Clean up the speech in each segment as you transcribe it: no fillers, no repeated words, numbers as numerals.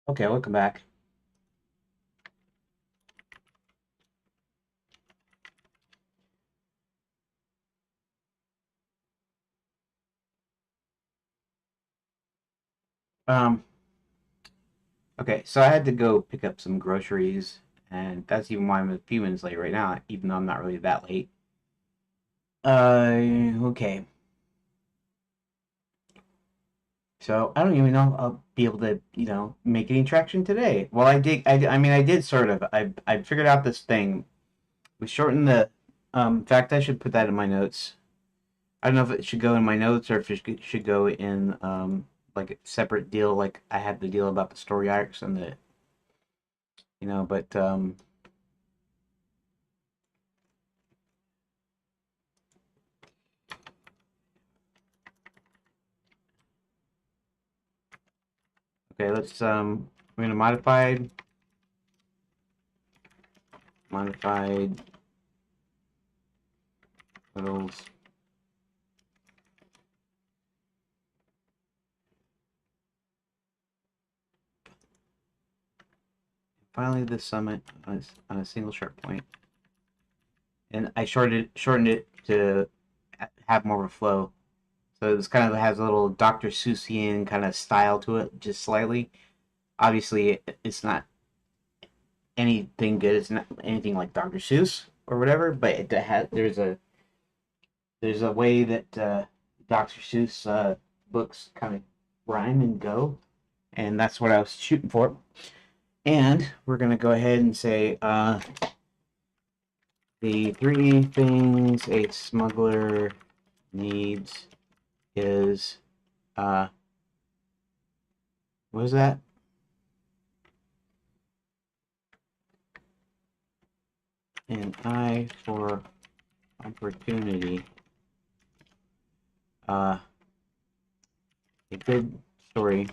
Okay, welcome back. Um, okay, so I had to go pick up some groceries, and that's even why I'm a few minutes late right now, even though I'm not really that late. Okay. So I don't even know if I'll be able to, make any traction today. Well, I did. I mean, I did sort of. I figured out this thing. We shortened the. In fact, I should put that in my notes. I don't know if it should go in my notes or if it should go in like a separate deal. Like I had the deal about the story arcs and the but okay, I'm gonna modified totals. Finally, this summit on a single sharp point, and I shortened it to have more of a flow. So this kind of has a little Dr. Seussian kind of style to it, just slightly. Obviously, it's not anything good. It's not anything like Dr. Seuss or whatever, but there's a way that Dr. Seuss books kind of rhyme and go, and that's what I was shooting for. And we're gonna go ahead and say the three things a smuggler needs is uh, what is that? An eye for opportunity. Uh, a good story.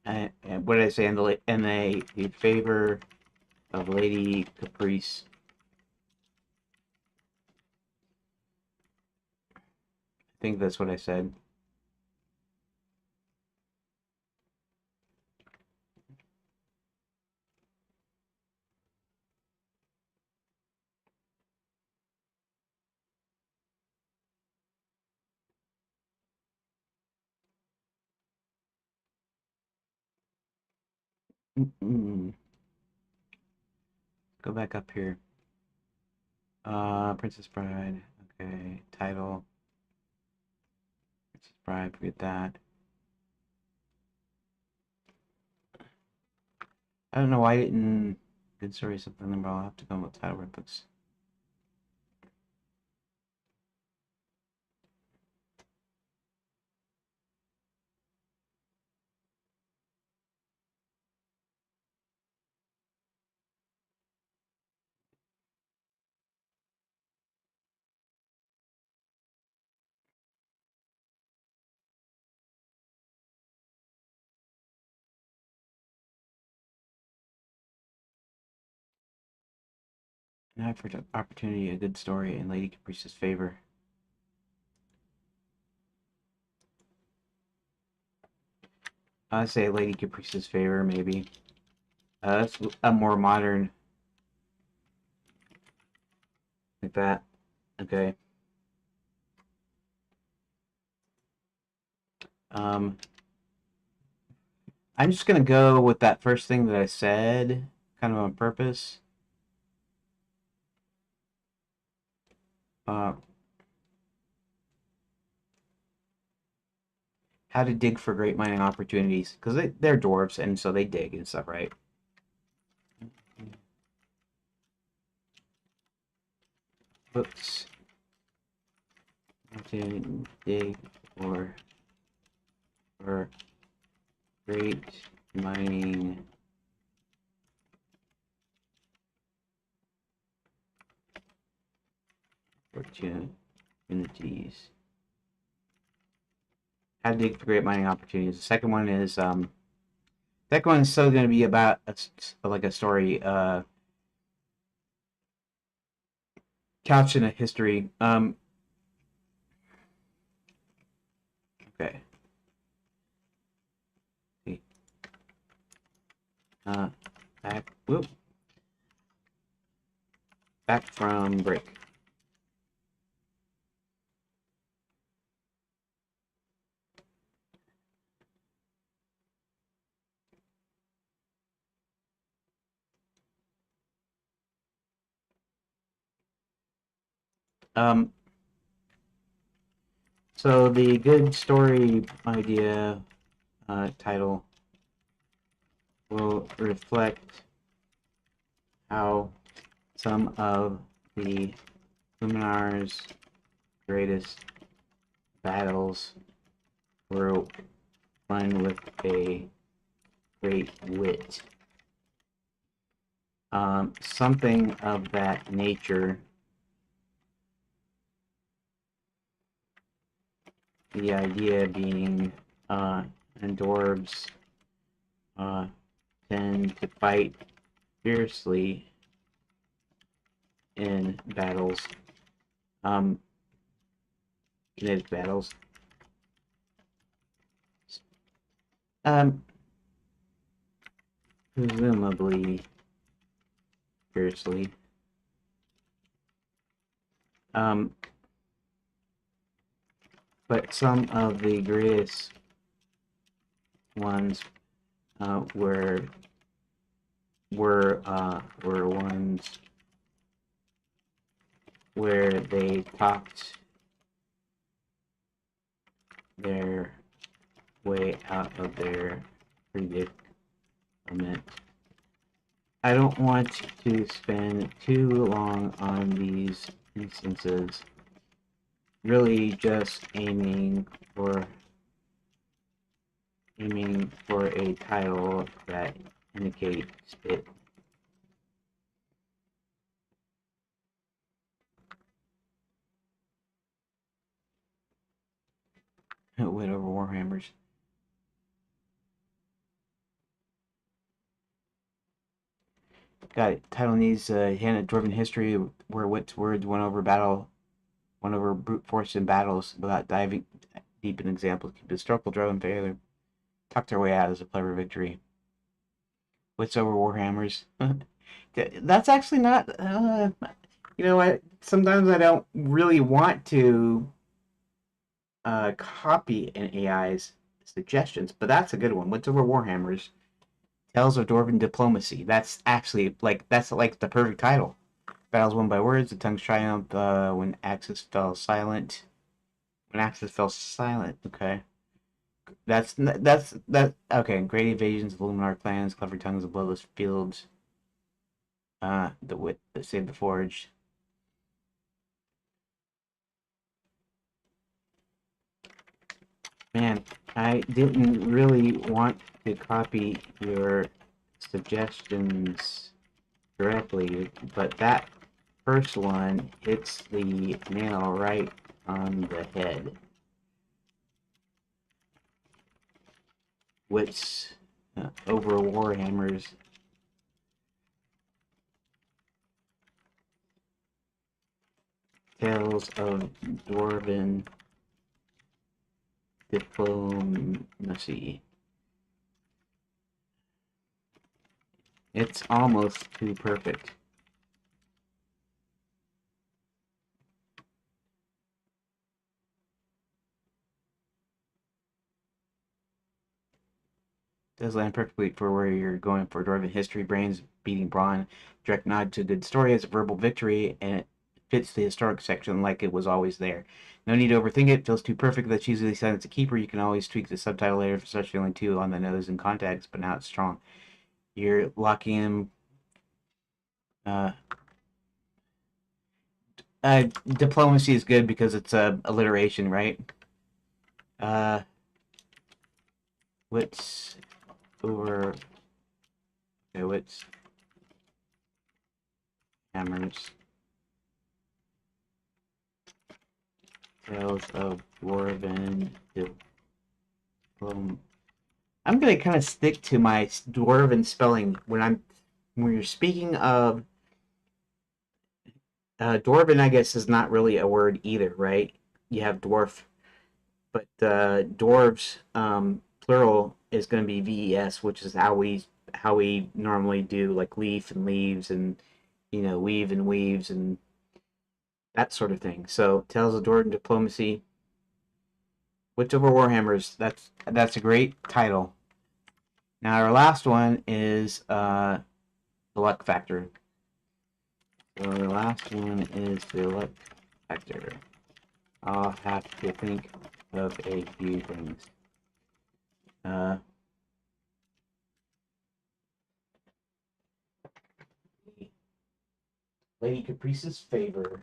And what did I say? And the favor of Lady Caprice. I think that's what I said. Mm-mm. Go back up here. Princess Bride. Okay, title. Princess Bride. Forget that. I don't know why I didn't. Good story, something, but I'll have to go with title reference. An eye for opportunity, a good story, and Lady Caprice's favor. I'd say Lady Caprice's favor, maybe. That's a more modern, like that. Okay. Um, I'm just gonna go with that first thing that I said, kind of on purpose. Uh, how to dig for great mining opportunities, because they're dwarves, and so they dig and stuff, right? Whoops. How to dig for great mining opportunities. How to dig for great mining opportunities. The second one is still going to be about like a story couched in a history. Okay. See. Back. Whoop. Back from break. Um. So the good story idea title will reflect how some of the Luminar's greatest battles were won with a great wit. Something of that nature. The idea being, and dwarves tend to fight fiercely in battles, kinetic battles. Um, Presumably fiercely. But some of the greatest ones were ones where they talked their way out of their predicament. I don't want to spend too long on these instances, really just aiming for a title that indicates it. Wit over Warhammers. Got it. Title needs hand at Dwarven history where wit's words won over brute force in battles without diving deep in examples. Keep historical Dwarven failure. Talk their way out as a clever victory. Wits over Warhammers. That's actually not. You know what? Sometimes I don't really want to copy an AI's suggestions, but that's a good one. Wits over Warhammers. Tales of Dwarven Diplomacy. That's actually like the perfect title. Battles won by words. The tongues triumph when axes fell silent. When axes fell silent. Okay. That. Okay. Great evasions of Luminar clans. Clever tongues of bloodless fields. The wit that saved the forge. Man, I didn't really want to copy your suggestions directly, but that first one hits the nail right on the head. Wits over Warhammers. Tales of Dwarven Diplomacy. It's almost too perfect. Does land perfectly for where you're going for Dwarven history, brains beating brawn, direct nod to a good story as a verbal victory, and it fits the historic section like it was always there. No need to overthink it. Feels too perfect that's usually said it's a keeper. You can always tweak the subtitle later if it starts feeling too on the nose in context, but now it's strong. You're locking in. Uh, Diplomacy is good because it's a alliteration, right? Uh, what's over? Okay, what's hammers? Tales of Dwarven Diplom. I'm gonna kind of stick to my Dwarven spelling when you're speaking of Dwarven. I guess is not really a word either, right? You have dwarf. but dwarves plural is going to be VES, which is how we normally do like leaf and leaves and weave and weaves and that sort of thing. So Tales of Dwarven Diplomacy, Witch Over Warhammers. That's a great title. Now our last one is the Luck Factor. So the last one is the Luck Factor. I'll have to think of a few things. Uh, Lady Caprice's Favor.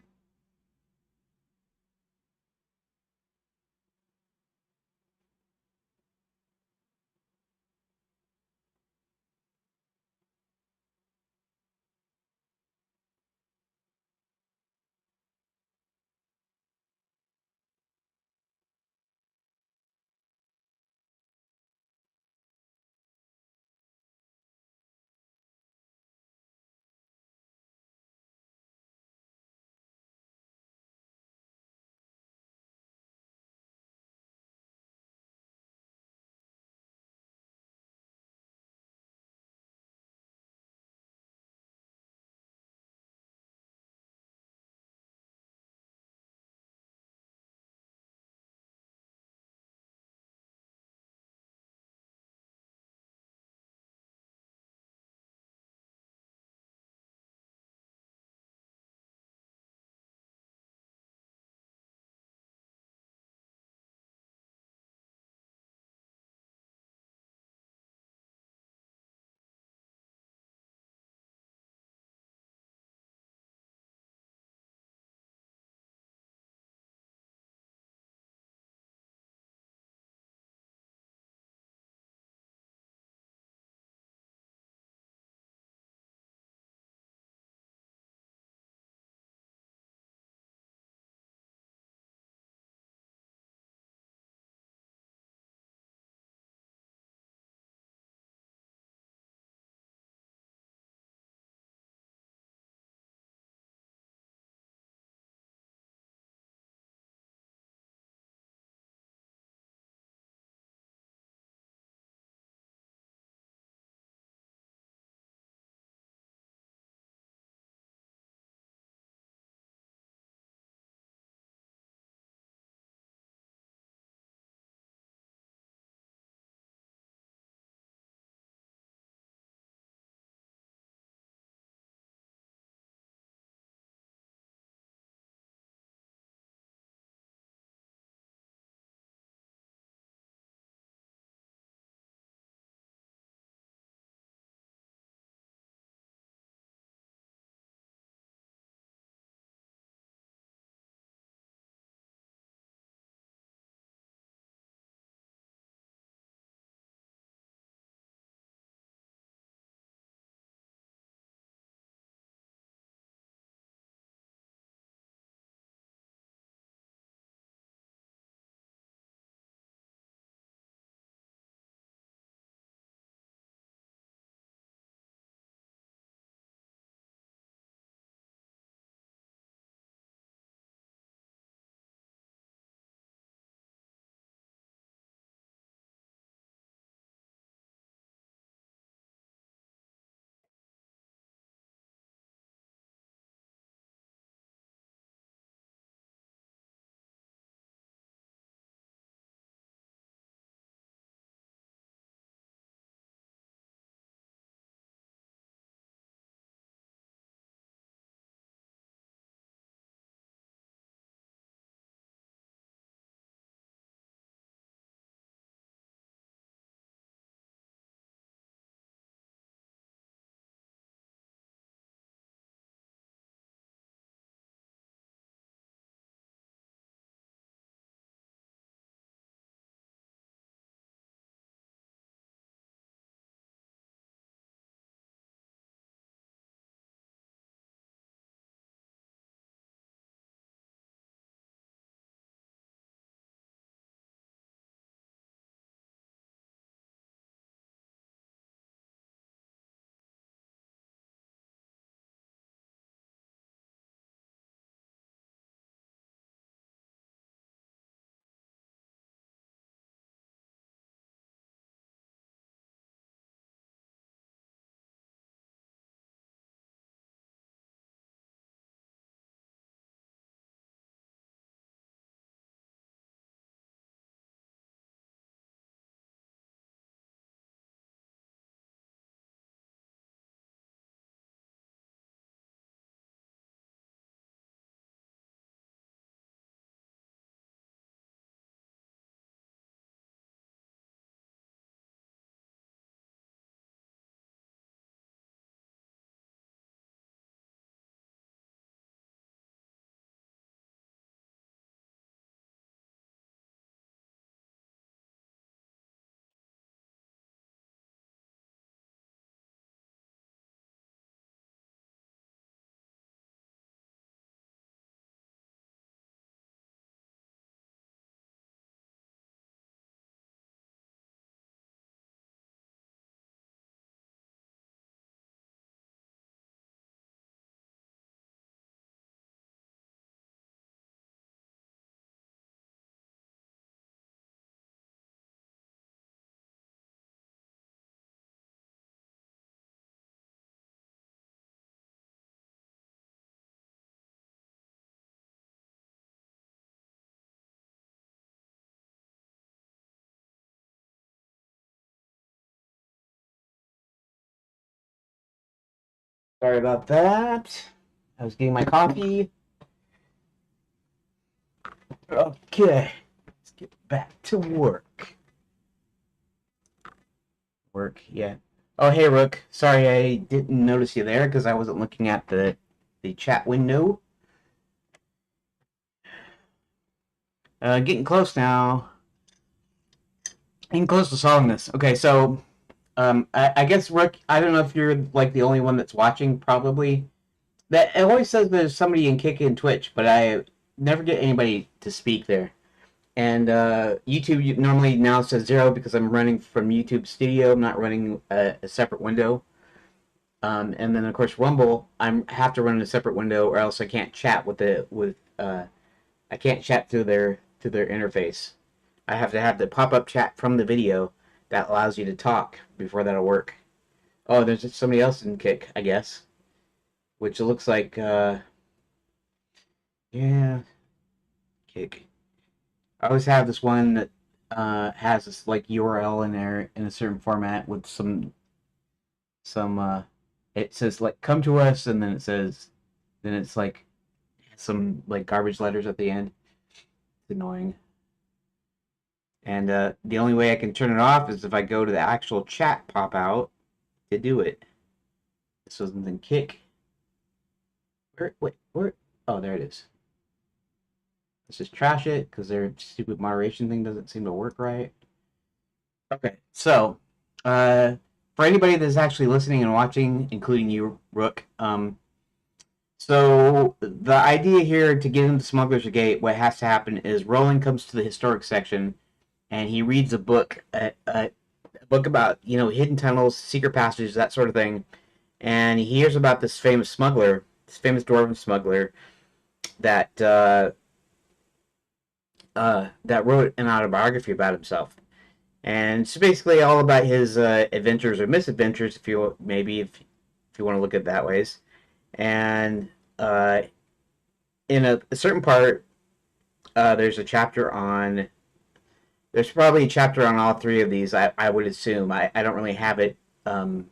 Sorry about that. I was getting my coffee. Okay, let's get back to work. Yeah. Oh, hey, Rook. Sorry I didn't notice you there because I wasn't looking at the chat window. Getting close now. Getting close to solving this. Okay, so I guess Rook. I don't know if you're like the only one that's watching. Probably. That it always says there's somebody in Kick and Twitch, but I never get anybody to speak there. And YouTube normally now says 0 because I'm running from YouTube Studio. I'm not running a separate window. And then of course Rumble, I have to run in a separate window, or else I can't chat I can't chat through their interface. I have to have the pop up chat from the video that allows you to talk before that'll work. Oh, there's just somebody else in Kick, I guess, which looks like yeah, Kick. I always have this one that has this like URL in there in a certain format with some it says like come to us, and then it's like some like garbage letters at the end. It's annoying. And the only way I can turn it off is if I go to the actual chat pop out to do it. This wasn't in Kick. Where? Oh, there it is. Let's just trash it because their stupid moderation thing doesn't seem to work right. Okay, so for anybody that's actually listening and watching, including you, Rook, so the idea here to get into Smuggler's Gate, what has to happen is Roland comes to the historic section, and he reads a book about hidden tunnels, secret passages, that sort of thing, and he hears about this famous smuggler, this famous dwarven smuggler that that wrote an autobiography about himself, and it's basically all about his adventures or misadventures, if you if you want to look at it that ways, and in a certain part, there's a chapter on. There's probably a chapter on all three of these. I would assume. I don't really have it. I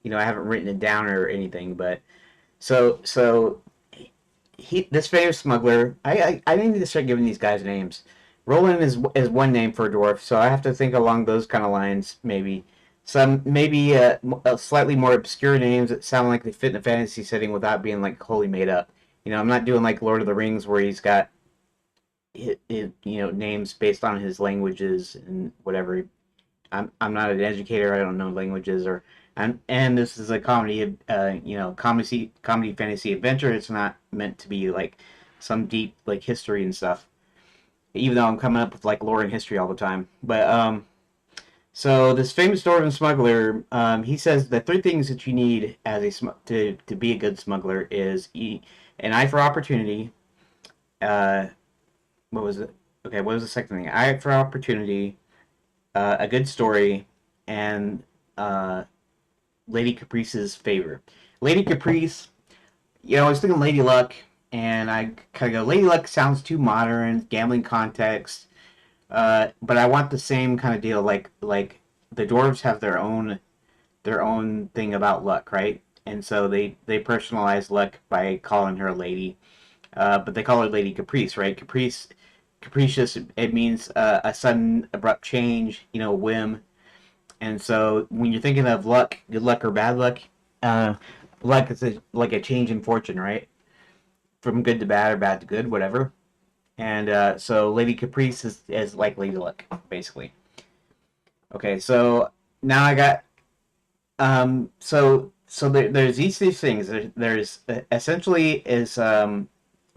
haven't written it down or anything. But so he this famous smuggler. I need to start giving these guys names. Roland is one name for a dwarf, so I have to think along those kind of lines. Maybe slightly more obscure names that sound like they fit in a fantasy setting without being like wholly made up. I'm not doing like Lord of the Rings where he's got names based on his languages and whatever. I'm not an educator. I don't know languages and this is a comedy, comedy fantasy adventure. It's not meant to be like some deep like history and stuff. Even though I'm coming up with like lore and history all the time, but so this famous dwarven smuggler, he says the three things that you need as to be a good smuggler is an eye for opportunity. Uh, what was it? Okay, what was the second thing? Eye for opportunity, a good story, and Lady Caprice's favor. Lady Caprice, I was thinking Lady Luck, and I kind of go, Lady Luck sounds too modern, gambling context, but I want the same kind of deal. Like the dwarves have their own thing about luck, right? And so they personalize luck by calling her a lady, but they call her Lady Caprice, right? Capricious. It means a sudden, abrupt change, whim. And so when you're thinking of luck, good luck or bad luck, uh, luck is like a change in fortune, right? From good to bad or bad to good, whatever. And so Lady Caprice is like Lady Luck, basically. Okay, so now I got there's each of these things. There's essentially is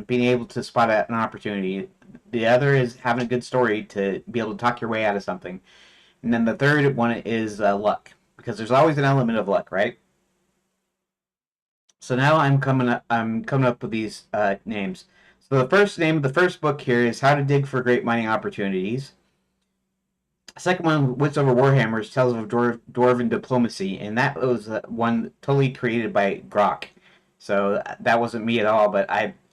being able to spot an opportunity. The other is having a good story to be able to talk your way out of something. And then the third one is luck, because there's always an element of luck, right? So now I'm coming up with these names. So the first name of the first book here is How to Dig for Great Mining Opportunities. The second one, Wits Over Warhammers, tells of dwarven diplomacy, and that was one totally created by Grok. So that wasn't me at all, but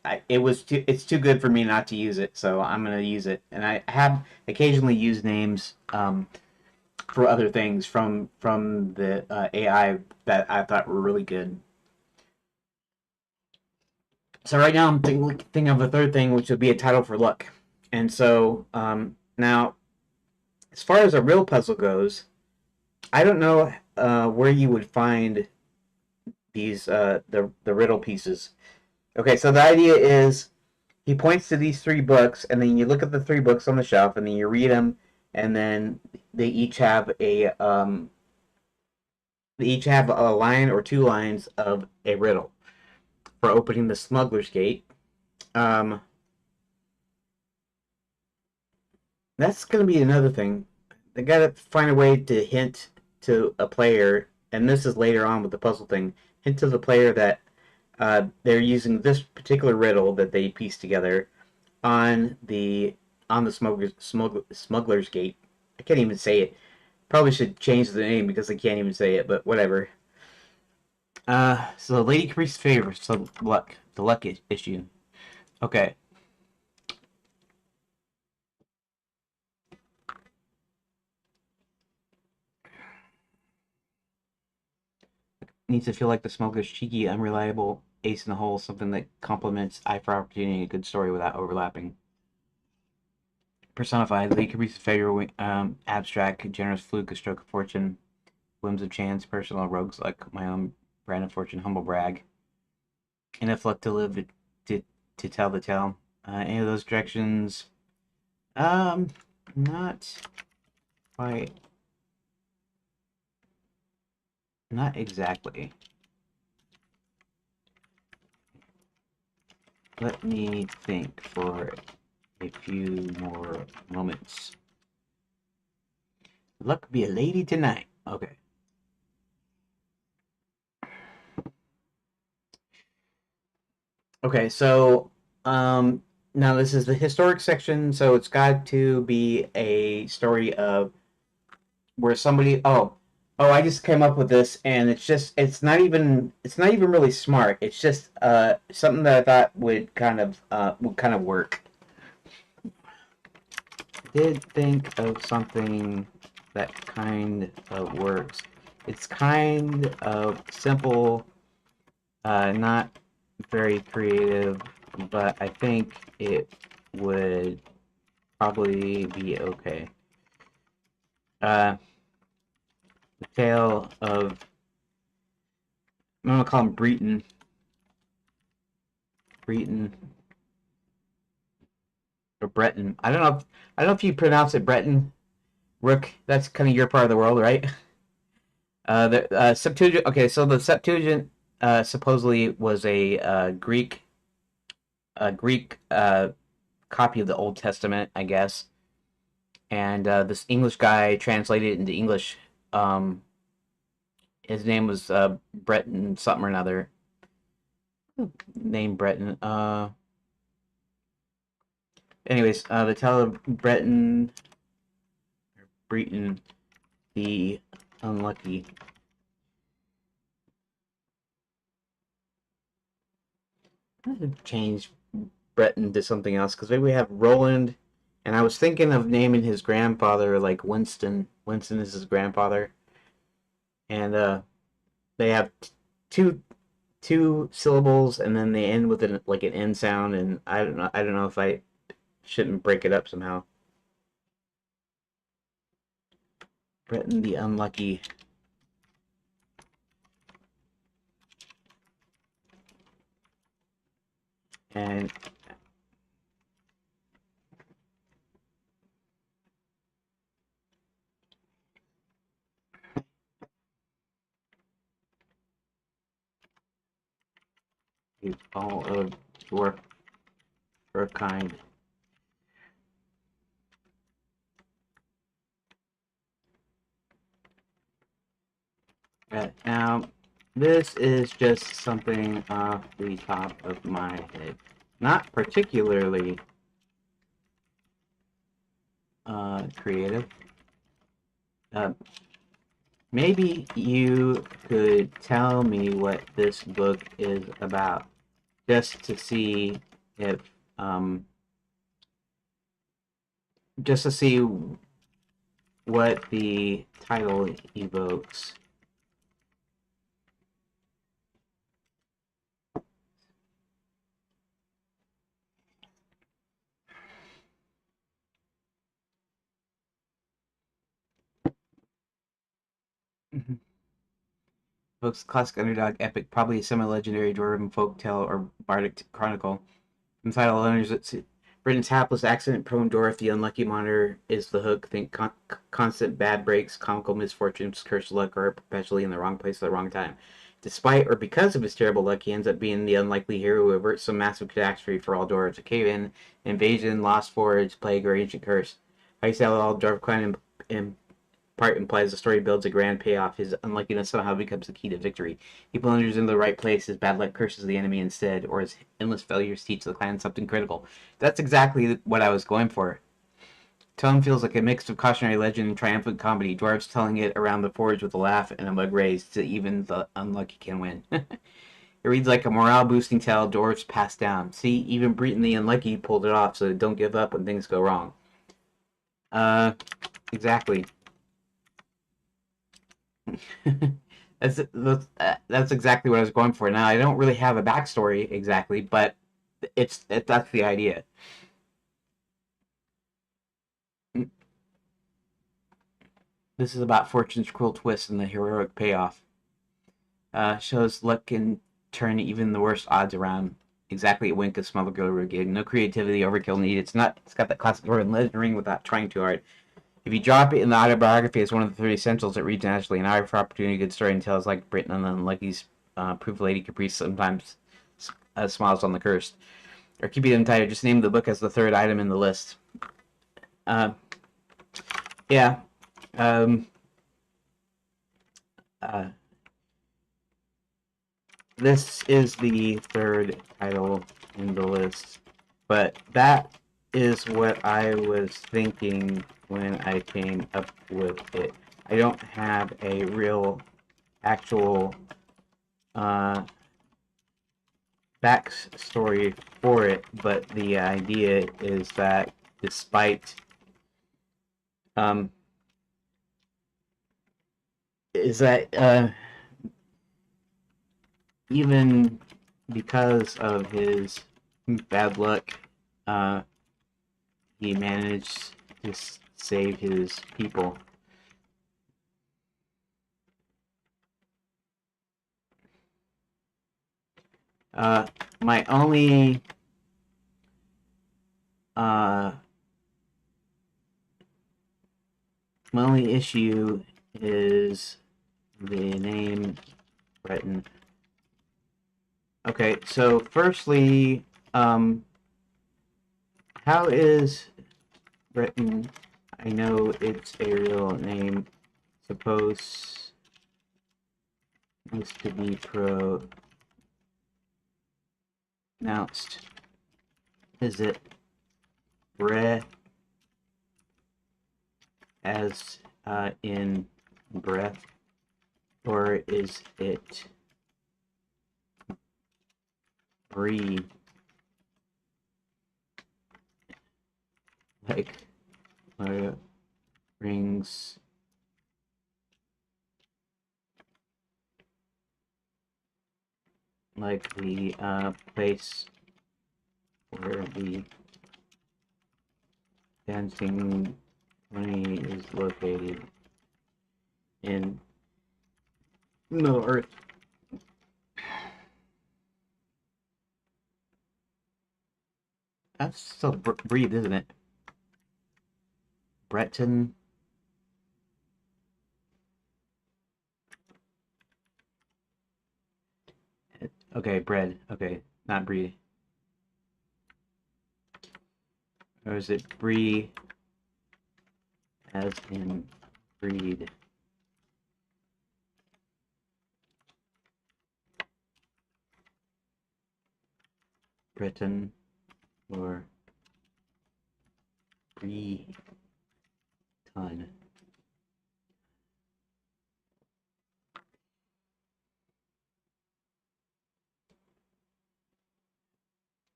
it's too good for me not to use it, so I'm gonna use it. And I have occasionally used names for other things from the AI that I thought were really good. So right now I'm thinking of a third thing, which would be a title for luck. And so now, as far as a real puzzle goes, I don't know where you would find these the riddle pieces. Okay, so the idea is he points to these three books, and then you look at the three books on the shelf, and then you read them, and then they each have a line or two lines of a riddle for opening the smuggler's gate. Um, that's going to be another thing. They got to find a way to hint to a player, and this is later on with the puzzle thing. Hint to the player that they're using this particular riddle that they pieced together on the smuggler's gate. I can't even say it. Probably should change the name because I can't even say it, but whatever. So Lady Caprice's favor, so luck, the luck issue. Okay. Needs to feel like the smuggler's cheeky, unreliable ace in the hole, something that complements eye for opportunity and a good story without overlapping. Personified, Lady Caprice's favor, abstract, generous fluke, a stroke of fortune, whims of chance, personal rogues like my own brand of fortune, humble brag. Enough luck to live to, to tell the tale. Any of those directions? Um, not quite. Not exactly. Let me think for a few more moments. Luck be a lady tonight. Okay. Okay, so now this is the historic section, so it's got to be a story of where somebody I just came up with this, and it's not even really smart. It's just something that I thought would kind of work. I did think of something that kind of works. It's kind of simple, not very creative, but I think it would probably be okay. Uh, the tale of I'm gonna call him Breton. Breton or Breton. I don't know if you pronounce it Breton. Rook, that's kind of your part of the world, right? The Septuagint. Okay, so the Septuagint supposedly was a Greek copy of the Old Testament, I guess, and this English guy translated it into English. Um, his name was Breton something or another. Name Breton. Anyways, the tale of Breton, the unlucky. I should change Breton to something else because maybe we have Roland, and I was thinking of naming his grandfather like Winston. Winston is his grandfather, and they have two syllables, and then they end with like an N sound, and I don't know if I shouldn't break it up somehow. Breton the unlucky. And all of your kind. Now, this is just something off the top of my head. Not particularly creative. Uh, Maybe you could tell me what this book is about, just to see if, um, just to see what the title evokes. Book's classic underdog epic, probably a semi-legendary dwarven folktale or bardic chronicle. From title owners, it's Britain's hapless, accident-prone dwarf, the unlucky monitor is the hook. Think constant bad breaks, comical misfortunes, cursed luck, or perpetually in the wrong place at the wrong time. Despite or because of his terrible luck, he ends up being the unlikely hero who averts some massive catastrophe for all dwarves: a cave-in, invasion, lost forage, plague, or ancient curse. How you sell all dwarf clan in part implies the story builds a grand payoff. His unluckiness somehow becomes the key to victory. He plungers into the right place, his bad luck curses the enemy instead, or his endless failures teach the clan something critical. That's exactly what I was going for. Tone feels like a mix of cautionary legend and triumphant comedy, dwarves telling it around the forge with a laugh and a mug raised so even the unlucky can win. It reads like a morale-boosting tale dwarves pass down. See, even Breton the Unlucky pulled it off, so don't give up when things go wrong. Exactly. That's exactly what I was going for. Now I don't really have a backstory exactly, but that's the idea. This is about fortune's cruel twist and the heroic payoff. Shows luck can turn even the worst odds around. Exactly a wink of smuggle gig. No creativity, overkill needed. It's not. It's got that classic word lettering without trying too hard. If you drop it in the autobiography as one of the three essentials, it reads naturally. An eye for opportunity, good story, and tales like Britain and the Unlucky's proof Lady Caprice sometimes smiles on the cursed. Or keep it entire. Just name the book as the third item in the list. Uh, yeah. Um, uh, this is the third title in the list, but that is what I was thinking when I came up with it. I don't have a real, actual backstory for it, but the idea is that despite um, is that even because of his bad luck, uh, he managed to save his people. Uh, my only uh, my only issue is the name Breton. Okay, so firstly, how is Breton? I know it's a real name. Supposed to be pronounced. Is it bre as in breath, or is it brie like rings? Like the place where the dancing pony is located in Middle Earth. That's still breathe, isn't it? Breton. Okay, bread. Okay, not breed. Or is it brie as in breed? Breton or Breton.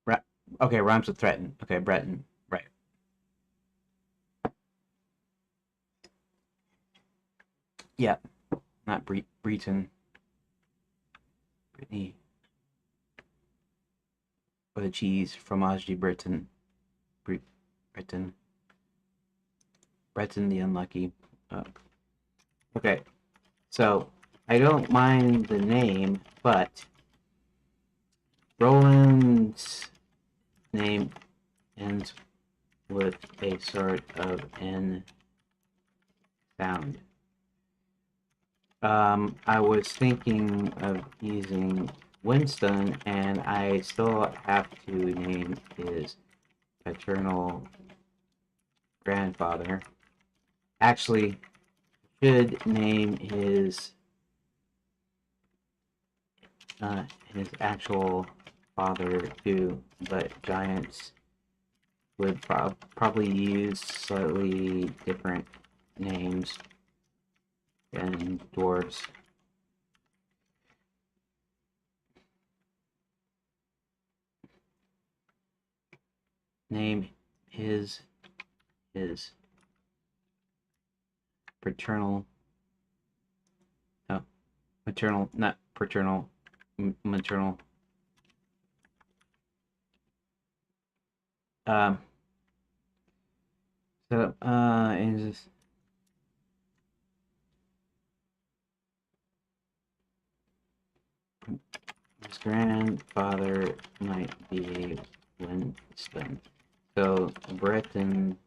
Ra okay, rhymes with threaten. Okay, Breton. Right. Yeah, not Breton. Brittany. Or the cheese. Fromage de Breton. Breton. Breton the unlucky. Okay. So I don't mind the name, but Roland's name ends with a sort of N sound. I was thinking of using Winston, and I still have to name his paternal grandfather. Actually, should name his actual father too, but giants would probably use slightly different names than dwarves. Name his paternal, no, maternal, not paternal, maternal. Um, is this, his grandfather might be Winston. So Breton.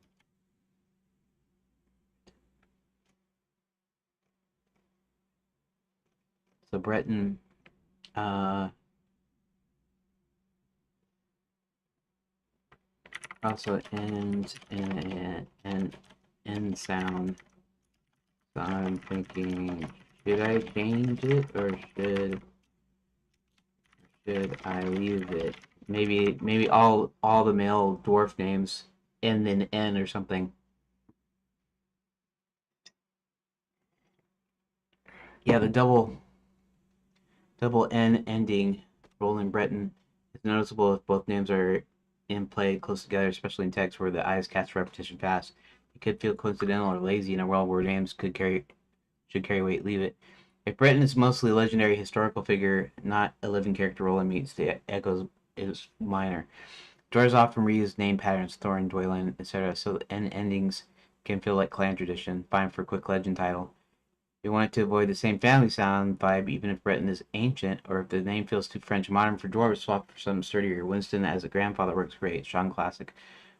So Breton. Also ends in an N sound. So I'm thinking, should I change it or should I leave it? Maybe all the male dwarf names end in N or something. Yeah, the double N ending, Roland Breton, is noticeable if both names are in play close together, especially in text where the eyes cast repetition fast. It could feel coincidental or lazy in a world where names should carry weight. Leave it. If Breton is mostly a legendary historical figure, not a living character, Roland meets the echoes is minor. Dwarves often reuse name patterns, Thorin, Dwaylen, etc., so the N endings can feel like clan tradition. Fine for a quick legend title. We wanted to avoid the same family sound vibe, even if Breton is ancient, or if the name feels too French modern for dwarves, swap for something sturdier. Winston as a grandfather works great. Strong classic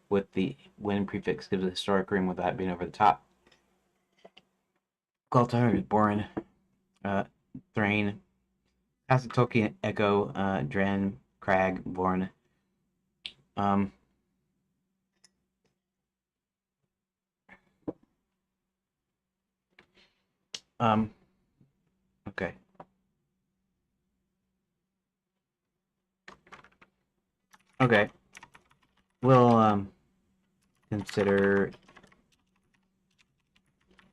with the Win prefix gives a historic ring without being over the top. Galtar is boring. Thrain. Has the Tolkien echo. Dren, Crag, Born. Um, um, okay. Okay. We'll, consider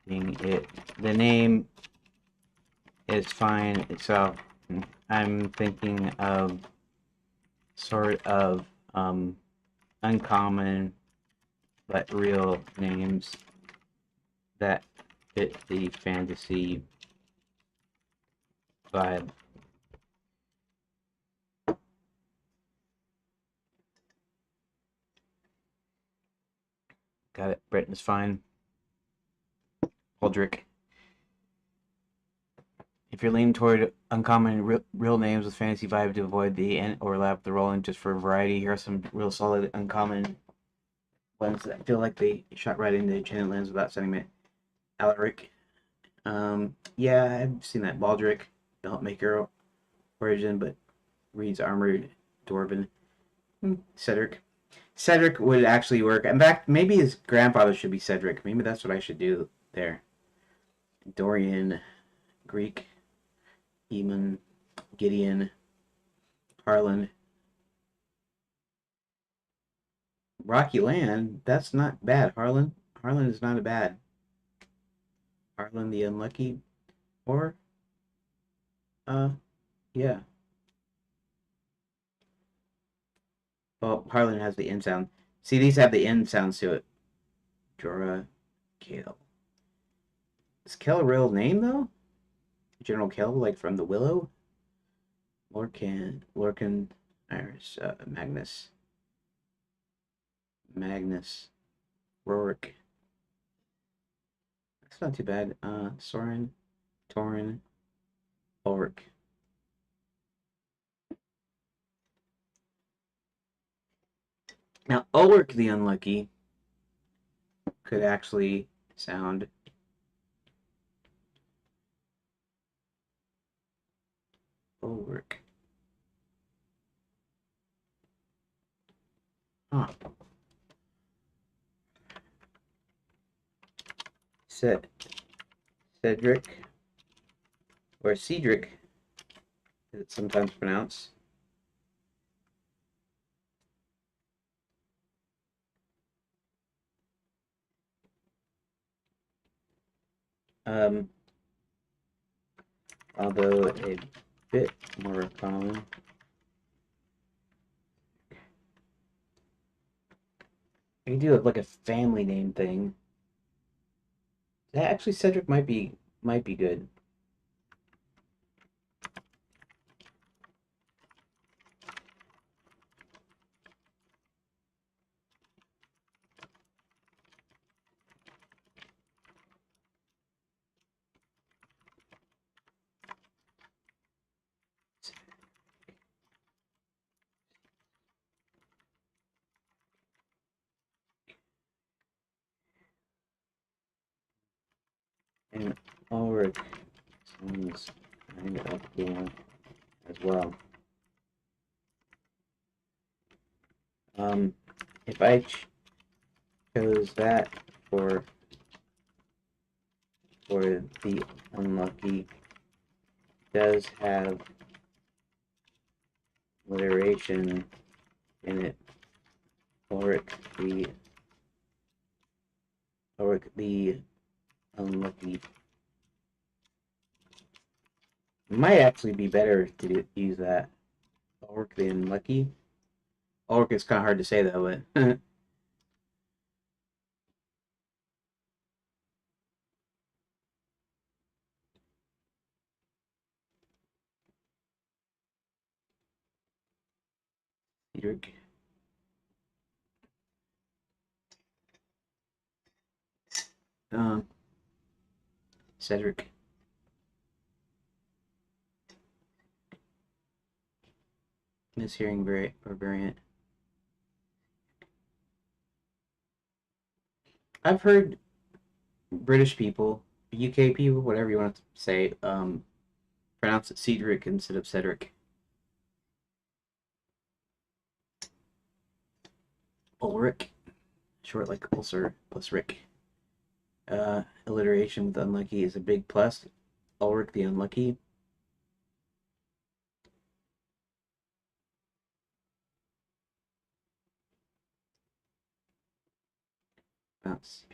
it. The name is fine itself. I'm thinking of sort of uncommon but real names that fit the fantasy vibe. Got it. Britain's fine. Aldrich. If you're leaning toward uncommon real names with fantasy vibe to avoid the overlap, the rolling just for variety, here are some real solid uncommon ones that feel like they shot right into Enchanted Lands without sending it. Alaric. Yeah, I've seen that. Baldric, the Helpmaker origin, but reads armored dwarven. Cedric. Cedric would actually work. In fact, maybe his grandfather should be Cedric. Maybe that's what I should do there. Dorian, Greek, Eamon, Gideon, Harlan. Rocky Land, that's not bad. Harlan is not a bad. Harlan the Unlucky, or uh, yeah. Well, Harlan has the N sound. See, these have the N sounds to it. Jorah, Kale. Is Kale a real name though? General Kale, like from the Willow? Lorcan, Iris, Magnus, Rorik. That's not too bad. Soren, Torin Ulrich. Now, Ulrich the Unlucky could actually sound Ulrich. Huh. Cedric, or Cedric, as it's sometimes pronounced. Although a bit more common. I can do it like a family name thing. Actually, Cedric might be good. And Ulrich sounds kind of cool as well. If I chose that for the unlucky, does have alliteration in it. Ulrich the unlucky. It might actually be better to use that. Ulrich the unlucky. Ulrich is kind of hard to say though, but Cedric. Cedric. Mishearing variant. I've heard British people, UK people, whatever you want to say, pronounce it Cedric instead of Cedric. Ulrich, short like ulcer plus Rick. Alliteration with unlucky is a big plus. Ulrich the Unlucky. Bounce.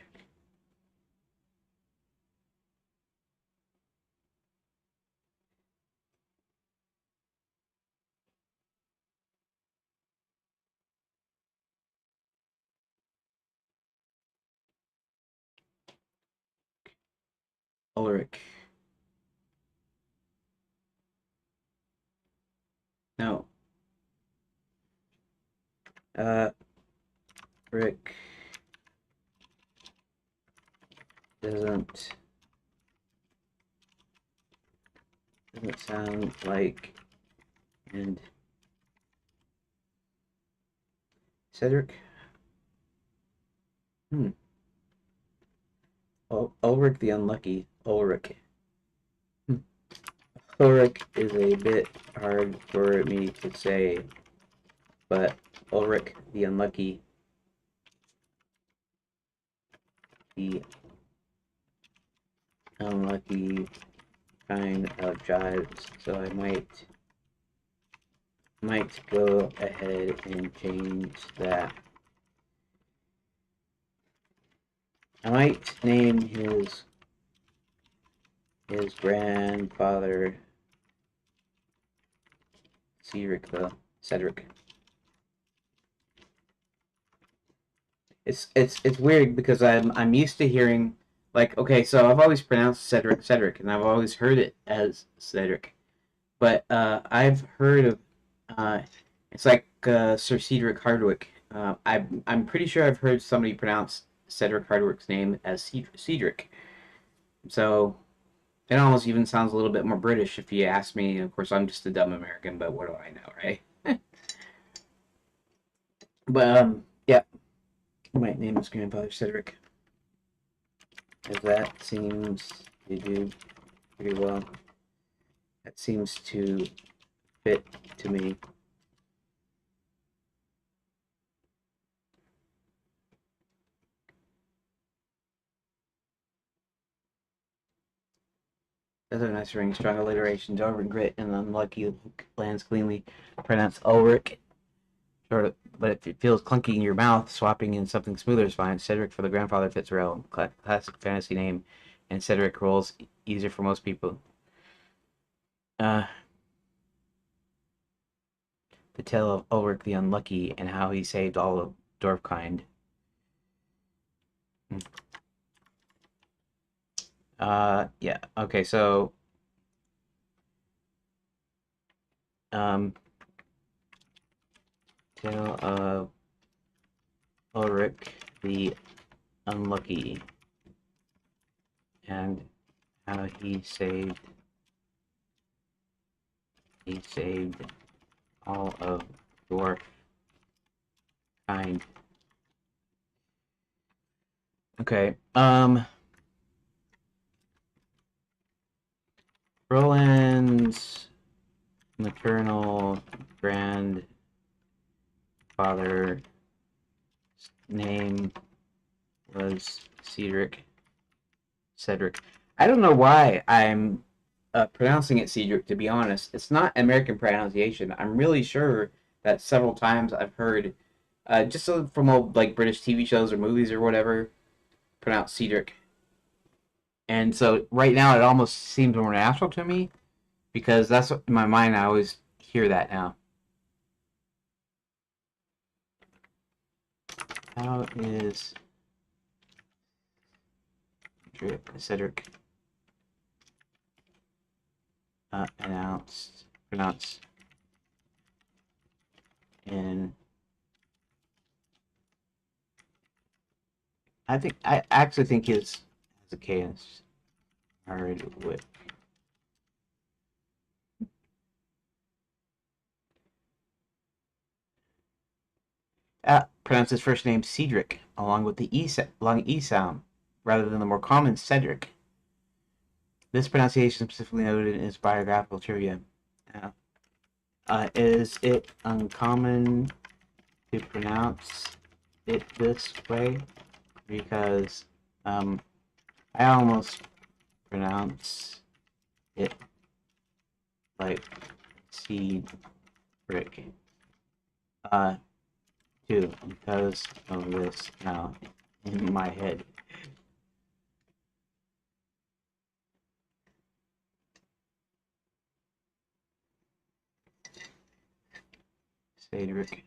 Ulrich. No. Rick doesn't sound like and Cedric. Ulrich the Unlucky. Ulrich. Ulrich is a bit hard for me to say, but Ulrich the Unlucky. The unlucky kind of jives, so I might go ahead and change that. I might name his grandfather Cedric though. Cedric. It's weird because I'm used to hearing like, okay, so I've always pronounced Cedric, and I've always heard it as Cedric, but I've heard of uh, it's like Sir Cedric Hardwicke. I'm pretty sure I've heard somebody pronounce Cedric Hardwicke's name as Cedric. So It almost even sounds a little bit more British if you ask me. Of course, I'm just a dumb American, but what do I know, right? But yeah, my name is Grandfather Cedric. If that seems to do pretty well. That seems to fit to me. Other nice ring, strong alliteration, over grit, and unlucky lands cleanly. Pronounced Ulrich, sort of, but if it feels clunky in your mouth, swapping in something smoother is fine. Cedric for the grandfather fits well. Classic fantasy name, and Cedric rolls easier for most people. Uh, the tale of Ulrich the Unlucky and how he saved all of Dwarfkind. Yeah. Okay, so um, tale of Ulrich the Unlucky and how he saved all of your kind. Okay. Roland's maternal grandfather's name was Cedric. I don't know why I'm pronouncing it Cedric, to be honest. It's not American pronunciation. I'm really sure that several times I've heard, just from old like British TV shows or movies or whatever, pronounced Cedric. And so right now it almost seems more natural to me because that's what in my mind I always hear that now. How is Cedric pronounced in? I actually think his has a K in his hard with. Pronounce his first name Cedric, along with the long E sound, rather than the more common Cedric. This pronunciation specifically noted in his biographical trivia. Uh, is it uncommon to pronounce it this way? Because I almost pronounce it like Cedric. Uh, too, because of this now in my head. Cedric.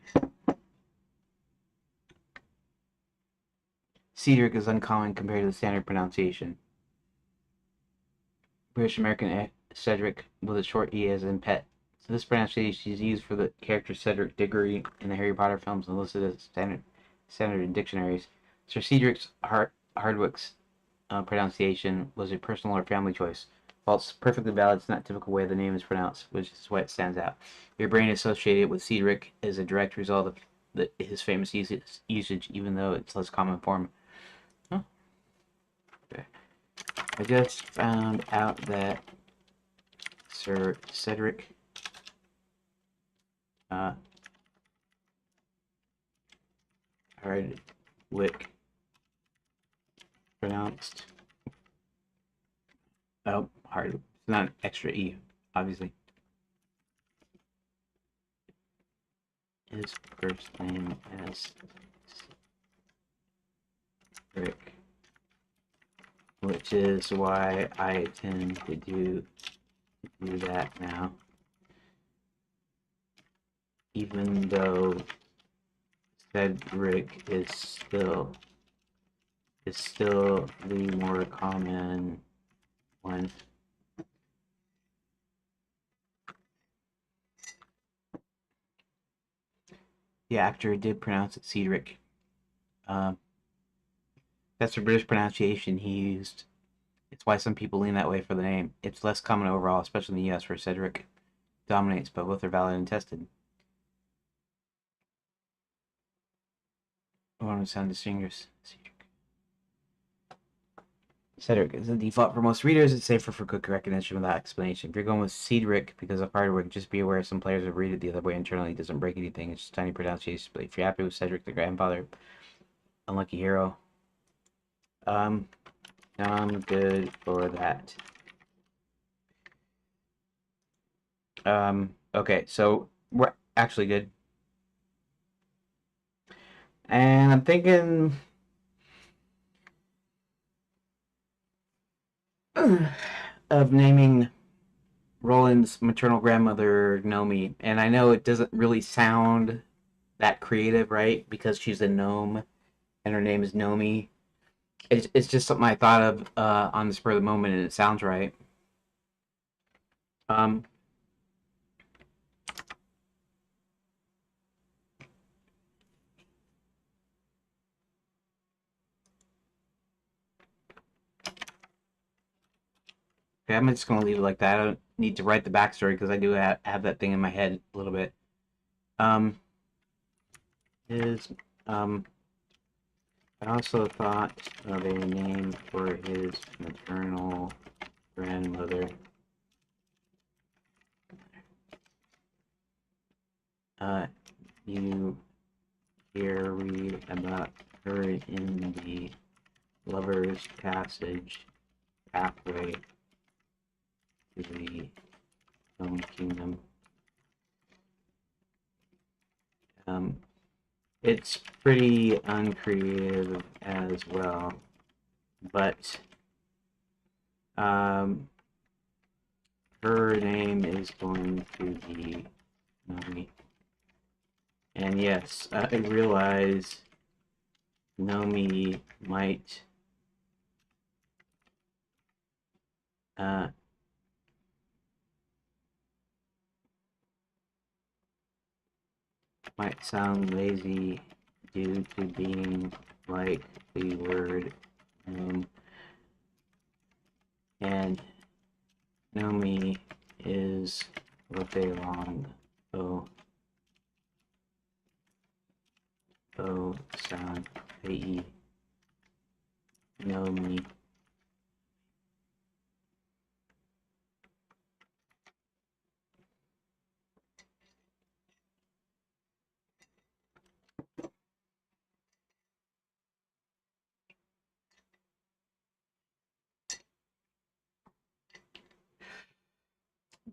Cedric is uncommon compared to the standard pronunciation. British American Cedric with a short E as in pet. So this pronunciation is used for the character Cedric Diggory in the Harry Potter films and listed as standard in dictionaries. Sir Cedric's Hardwicke's pronunciation was a personal or family choice. While it's perfectly valid, it's not typical way the name is pronounced, which is why it stands out. Your brain associated with Cedric is a direct result of his famous usage, even though it's less common form. Huh? Okay. I just found out that Sir Cedric uh, Hardwick pronounced. Oh, hard. It's not an extra E, obviously. His first name as Rick, which is why I tend to do that now, even though Cedric is still the more common one. The actor did pronounce it Cedric. Um, that's the British pronunciation he used. It's why some people lean that way for the name. It's less common overall, especially in the US, where Cedric dominates, but both are valid and tested. One would sound distinguished. Cedric is the default for most readers. It's safer for quick recognition without explanation. If you're going with Cedric because of hard work, just be aware some players will read it the other way internally. It doesn't break anything. It's just tiny pronunciation. But if you're happy with Cedric, the grandfather, unlucky hero, I'm good for that. Okay, so we're actually good. And I'm thinking of naming Roland's maternal grandmother Nomi. And I know it doesn't really sound that creative, right? Because she's a gnome and her name is Nomi. It's just something I thought of on the spur of the moment, and it sounds right. Um, okay, I'm just gonna leave it like that. I don't need to write the backstory because I do have that thing in my head a little bit. Um, his I also thought of a name for his maternal grandmother. You here read about her in the Lover's Passage pathway to the Gnome Kingdom. It's pretty uncreative as well, but her name is going to be Nomi. And yes, I realize Nomi might uh, might sound lazy due to being like the word and Nomi is with a long O sound. A-E. Nomi.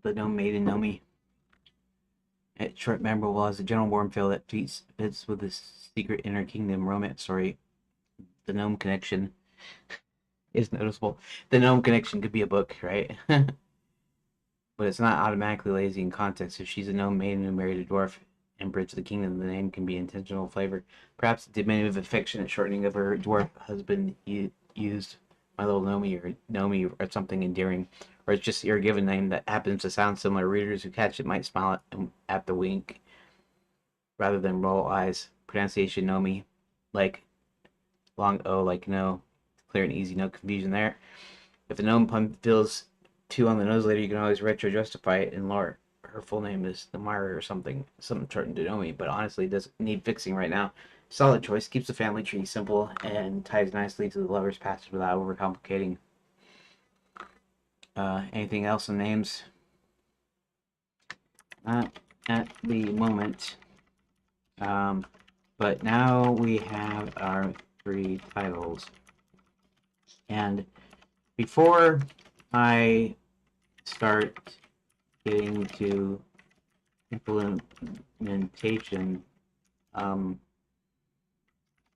The gnome maiden Nomi. It's short memorable as a general warm feel that fits with the secret inner kingdom romance story. The gnome connection is noticeable. The gnome connection could be a book, right? But it's not automatically lazy in context. If she's a gnome maiden who married a dwarf and bridged the kingdom, the name can be intentional flavor. Perhaps the diminutive affectionate shortening of her dwarf husband used my little Nomi or Nomi or something endearing, or it's just your given name that happens to sound similar. Readers who catch it might smile at the wink rather than roll eyes. Pronunciation Nomi, like long O, like no, clear and easy, no confusion there. If the gnome pun feels too on the nose later, you can always retro justify it in lore. Her full name is the Myra or something shortened to Nomi, but honestly, it doesn't need fixing right now. Solid choice, keeps the family tree simple and ties nicely to the lover's passage without overcomplicating. Anything else in names? Not at the moment. But now we have our 3 titles. And before I start getting to implementation,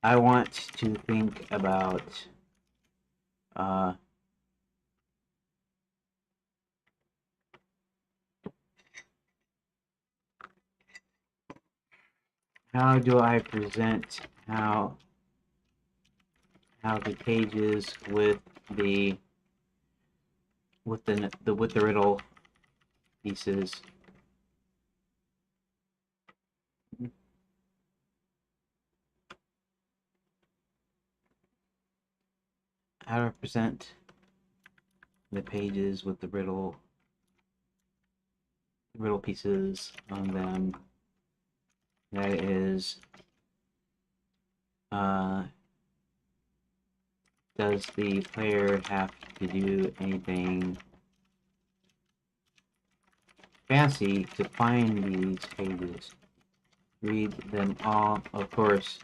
I want to think about how do I present how the pages with the riddle pieces. How to present the pages with the riddle pieces on them. That is, does the player have to do anything fancy to find these pages? Read them all. Of course,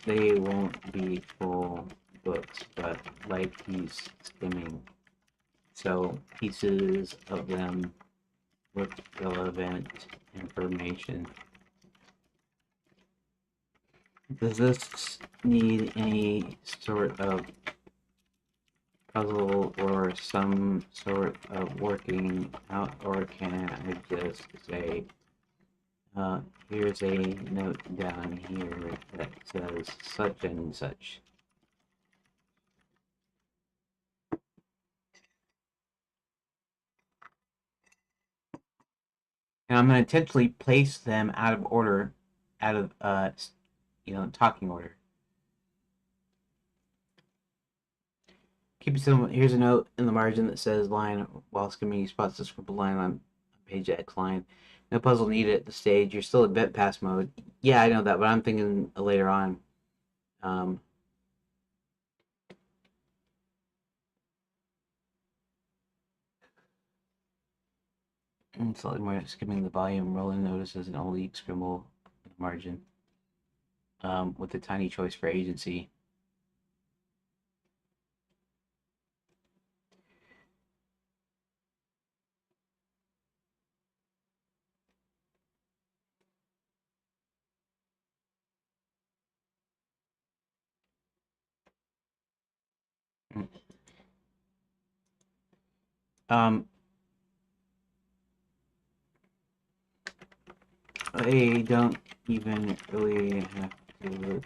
they won't be full books, but like he's skimming, so pieces of them with relevant information. Does this need any sort of puzzle or some sort of working out, or can I just say, here's a note down here that says such and such? And I'm going to intentionally place them out of order, out of, talking order. Keep it simple. Here's a note in the margin that says line while skimming spots the scribble line on page X line. No puzzle needed at the stage. You're still in event pass mode. Yeah, I know that, but I'm thinking later on. Slightly more skimming the volume, rolling notices, and only scribble margin. With a tiny choice for agency. Um, they don't even really have to look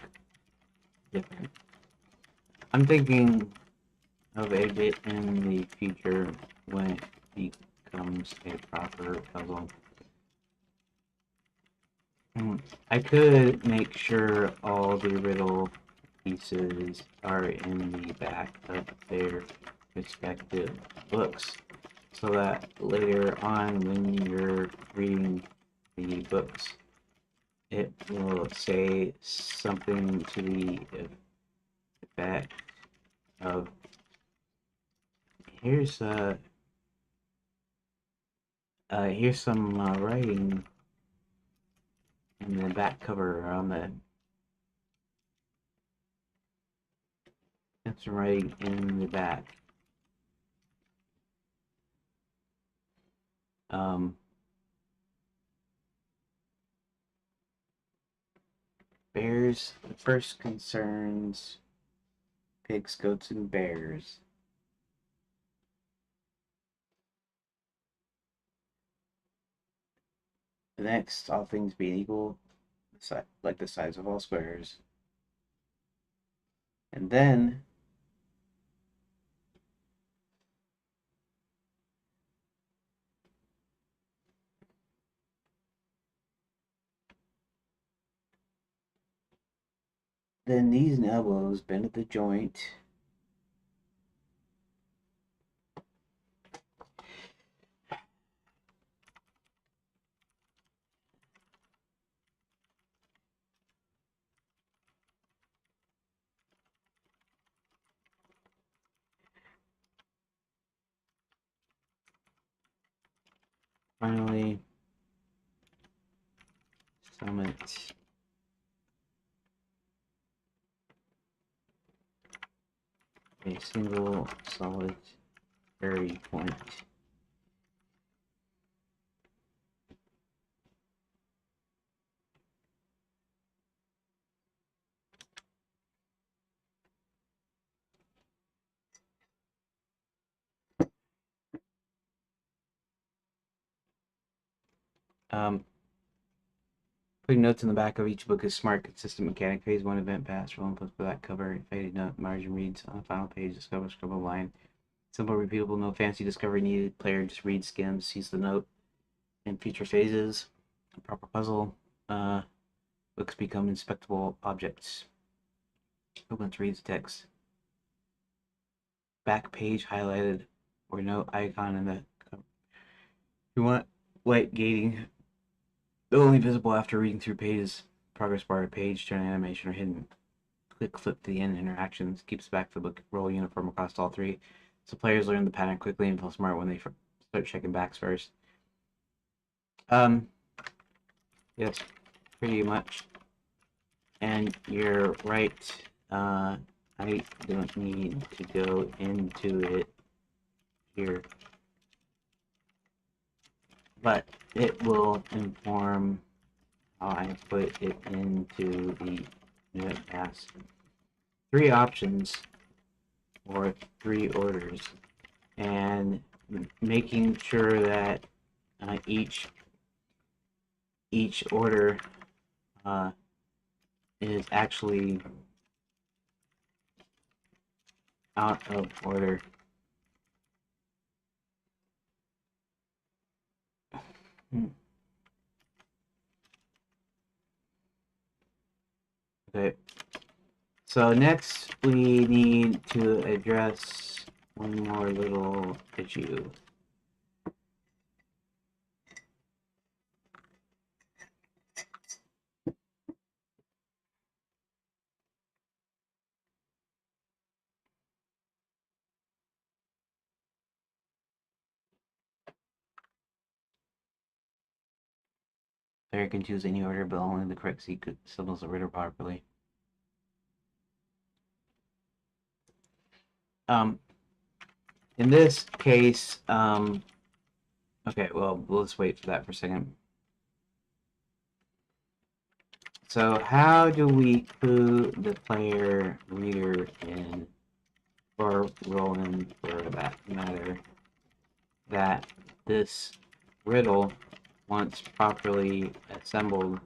different. I'm thinking of a bit in the future when it becomes a proper puzzle. I could make sure all the riddle pieces are in the back of their respective books, so that later on when you're reading the books, it will say something to the effect of, here's some writing in the back cover on the, some writing in the back. Bears. The first concerns pigs, goats, and bears. The next, all things being equal, like the size of all squares. And then knees and elbows bend at the joint. Finally, summit. A single solitary point. Putting notes in the back of each book is smart, consistent mechanic. Phase 1 event pass, roll and post back cover, faded note, margin reads on the final page, discover, scribble line. Simple, repeatable, no fancy discovery needed. Player just reads, skims, sees the note in future phases. A proper puzzle. Books become inspectable objects. Opens, reads text. back page highlighted or no icon in the cover. You want light gating, only visible after reading through pages. Progress bar, page, turn animation, or hidden. Click flip to the end interactions. Keeps back the book roll uniform across all three. So players learn the pattern quickly and feel smart when they start checking backs first. Yes, pretty much. And you're right. I don't need to go into it here, but it will inform how I put it into the unit pass. 3 options or 3 orders, and making sure that each order is actually out of order. Okay. So next we need to address one more little issue. Player can choose any order, but only the correct sequence signals the order properly. In this case, okay, well, let's wait for that for a second. So how do we clue the player reader in, or Roland for that matter, that this riddle, once properly assembled,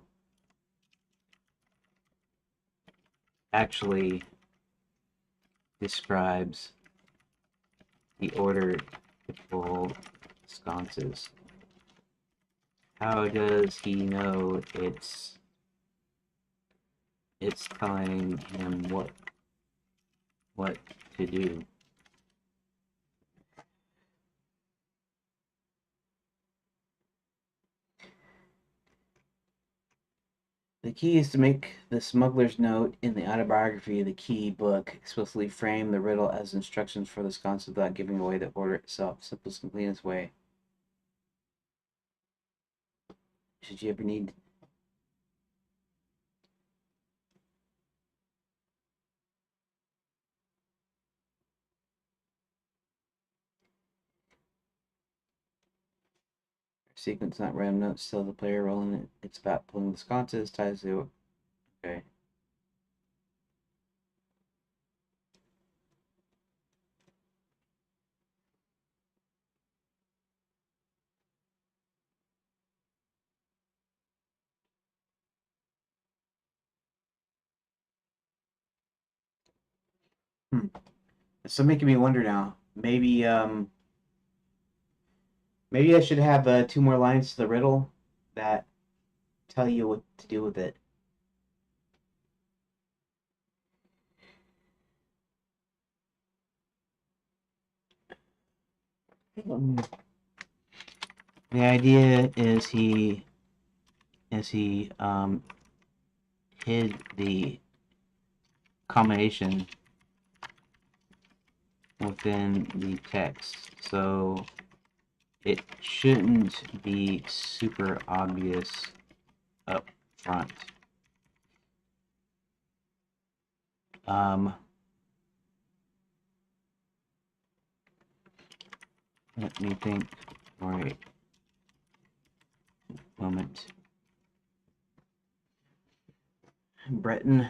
actually describes the order to pull sconces? How does he know it's telling him what to do? The key is to make the smuggler's note in the autobiography of the key book explicitly frame the riddle as instructions for the sconces without giving away the order itself. Simplest, cleanest way. Should you ever need sequence, not random notes, tell the player rolling it. It's about pulling the sconces, ties to. Okay. So making me wonder now. Maybe I should have 2 more lines to the riddle that tell you what to do with it. The idea is he hid the combination within the text, so it shouldn't be super obvious up front. Let me think for a moment. Breton.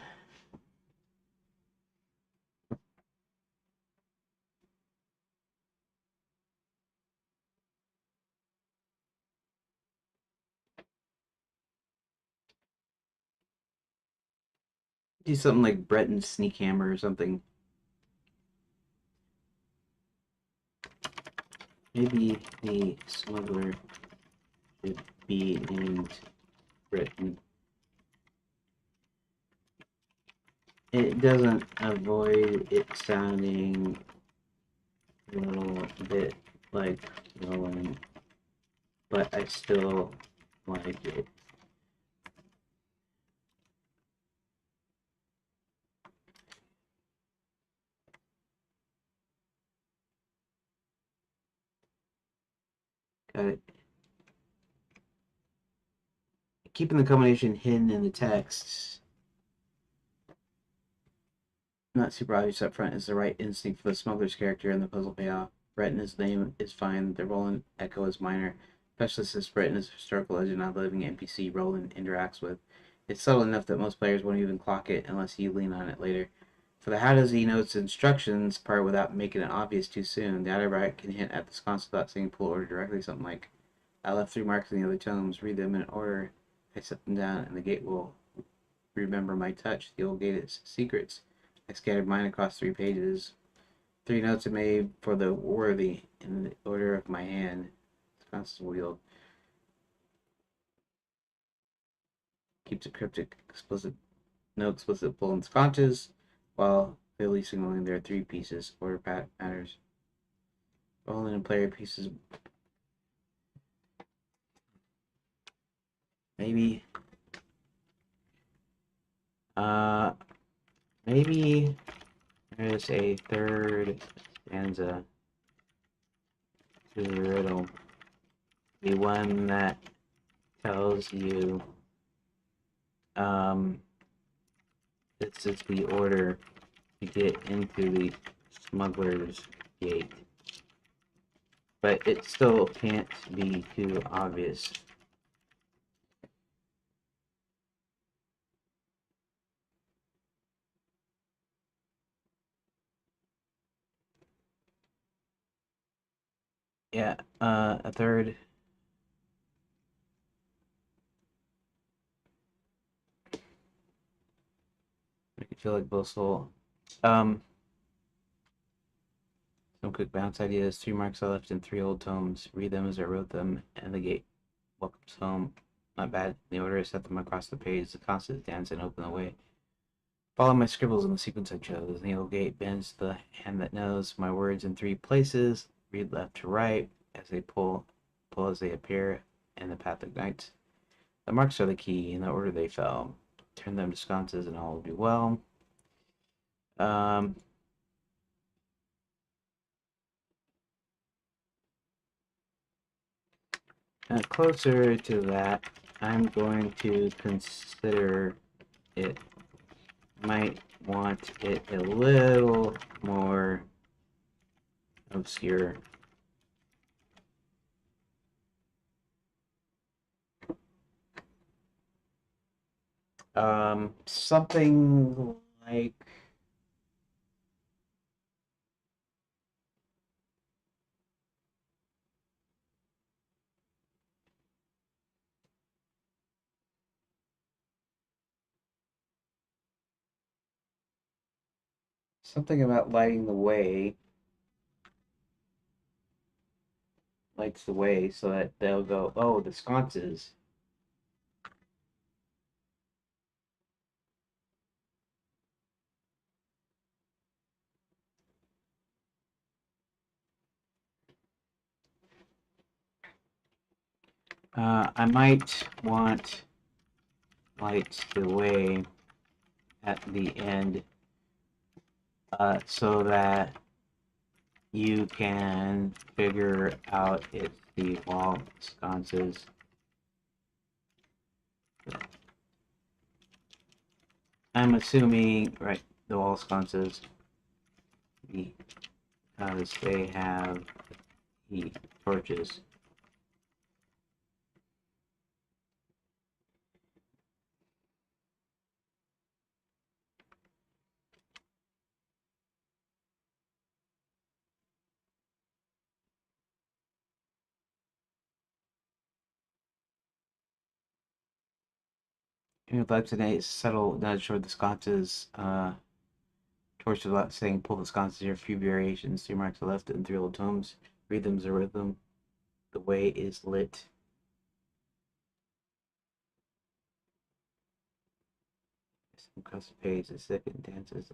Do something like Breton Sneak Hammer or something. Maybe the smuggler should be named Breton. It doesn't avoid it sounding a little bit like rolling, but I still like it. Got it. Keeping the combination hidden in the text, not super obvious up front, is the right instinct for the smuggler's character and the puzzle payoff. Retina's name is fine. The Roland echo is minor, especially since Retina's historical legend, not a living NPC Roland interacts with. It's subtle enough that most players won't even clock it unless you lean on it later. For the how does he know its instructions part without making it obvious too soon, the outer right can hint at the sconce without saying pull order directly, something like, I left 3 marks in the other tomes, read them in order, I set them down, and the gate will remember my touch. The old gate is secrets. I scattered mine across 3 pages. 3 notes are made for the worthy in the order of my hand. Constant wield. Keeps a cryptic explicit no explicit pull and sconces, while clearly signaling there are 3 pieces. Order matters. Rolling and player pieces. Maybe. Uh, maybe there's a third stanza to the riddle. The one that tells you this is the order to get into the smuggler's gate. But it still can't be too obvious. Yeah, a third. Make it feel like boastful. Some quick bounce ideas. 3 marks I left in 3 old tomes. Read them as I wrote them, and the gate welcomes home. Not bad. The order I set them across the page. The constant dance and open the way. Follow my scribbles in the sequence I chose. The old gate bends the hand that knows my words in 3 places. Read left to right as they pull as they appear, and the path ignites. The marks are the key in the order they fell. Turn them to sconces and all will be well. Um, Closer to that, I'm going to consider it. Might want it a little more obscure. Something like something about lighting the way, lights the way so that they'll go, oh, the sconces. I might want lights the way at the end so that you can figure out it's the wall sconces. I'm assuming, right, the wall sconces because they have the torches. And with lights and a subtle nudge toward the sconces, torches without saying pull the sconces here, a few variations, 3 marks are left in 3 old tomes. Read them as a rhythm. The way is lit. Across the page, the second dances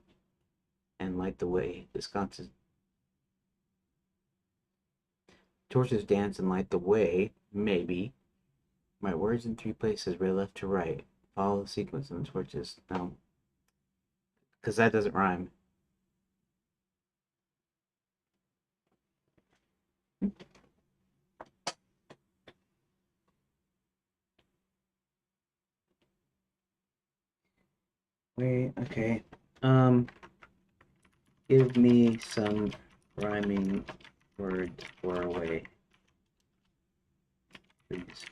and light the way. The sconces Torches dance and light the way. Maybe. My words in three places, right, left to right. Follow the sequence and the torches. No. Because that doesn't rhyme. Wait, okay. Um, Give me some rhyming words for a way, please.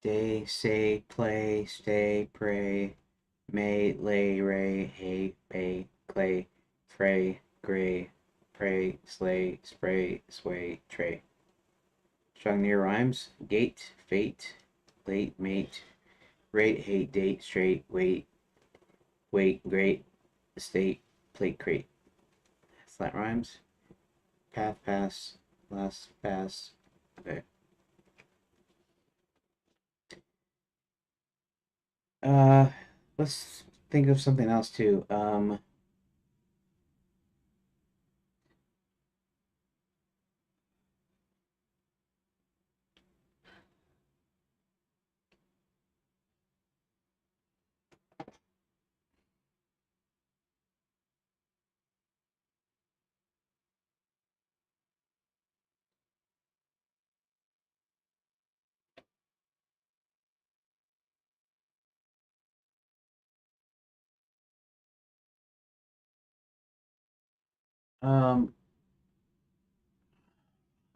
Day, say, play, stay, pray, may, lay, ray, hay, pay, clay, fray, gray, pray, slay, spray, sway, tray. Strong near rhymes. Gate, fate, late, mate, rate, hate, date, straight, wait, great, estate, plate, crate. Flat rhymes. Path, pass, last, pass. Okay. Uh, let's think of something else too. Um,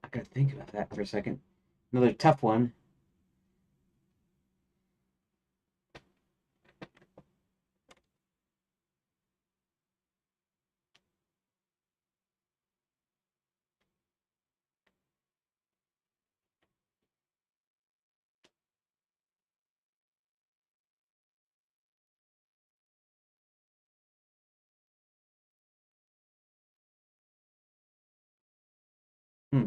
I gotta think about that for a second. Another tough one. Hmm.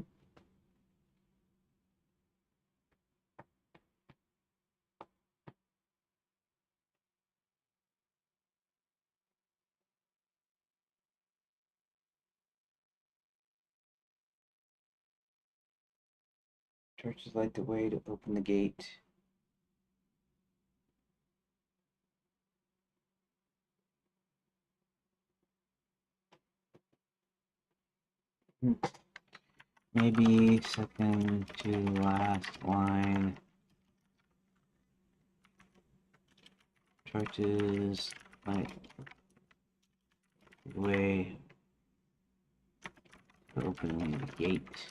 Churches light the way to open the gate. Hmm. Maybe second to last line. Churches light the way to open the gate.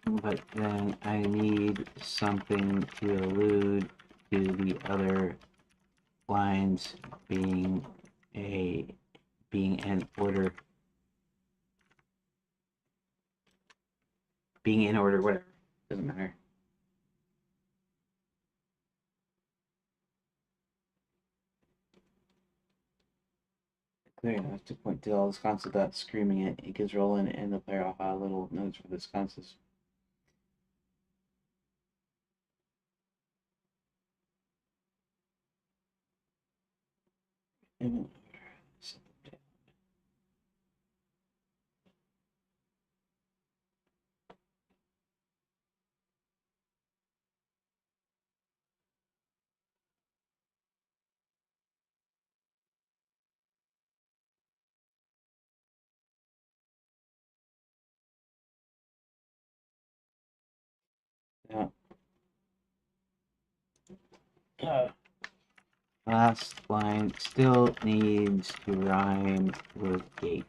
But then I need something to allude to the other lines being a being an order, being in order, whatever. Doesn't matter. Clear enough to point to all the sconces without screaming it. It gives Roland and the player aha little notes for the sconces. And yeah. Last line still needs to rhyme with gate.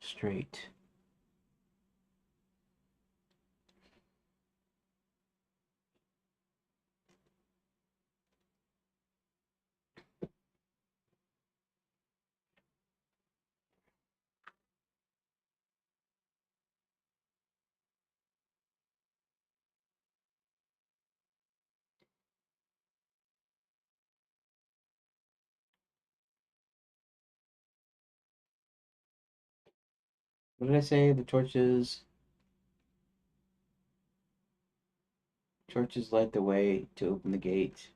straight. What did I say? The torches light the way to open the gate.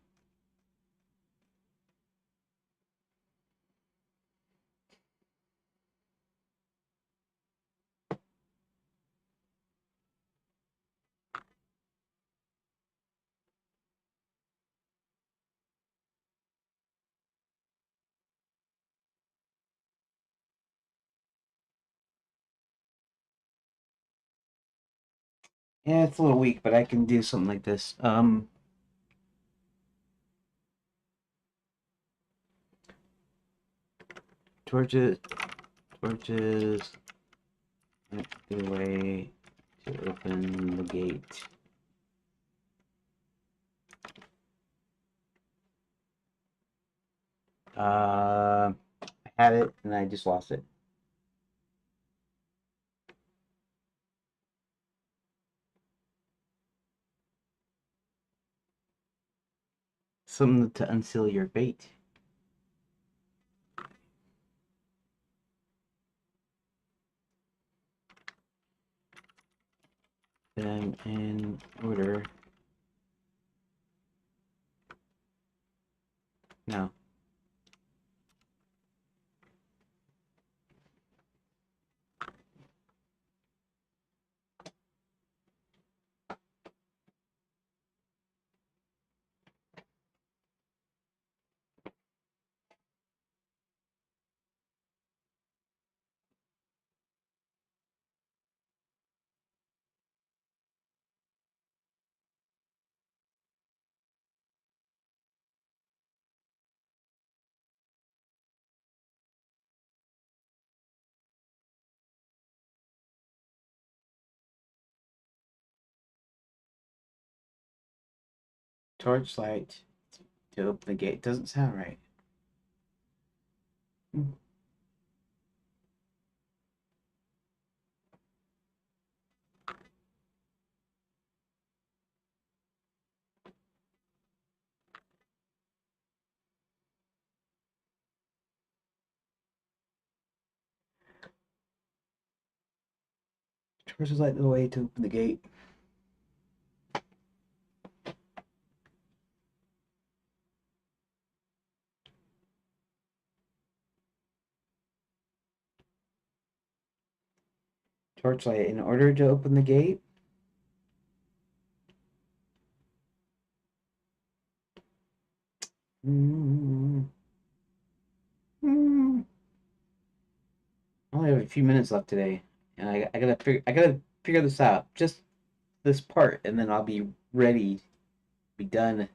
Yeah, it's a little weak, but I can do something like this. Torches, torches, light the way to open the gate. I had it and I just lost it. Something to unseal your bait. Them in order. No. Torchlight to open the gate. Doesn't sound right. Torches light the way to open the gate. Torchlight in order to open the gate. Mm. Mm. I only have a few minutes left today, and I gotta figure this out. Just this part, and then I'll be ready, be done.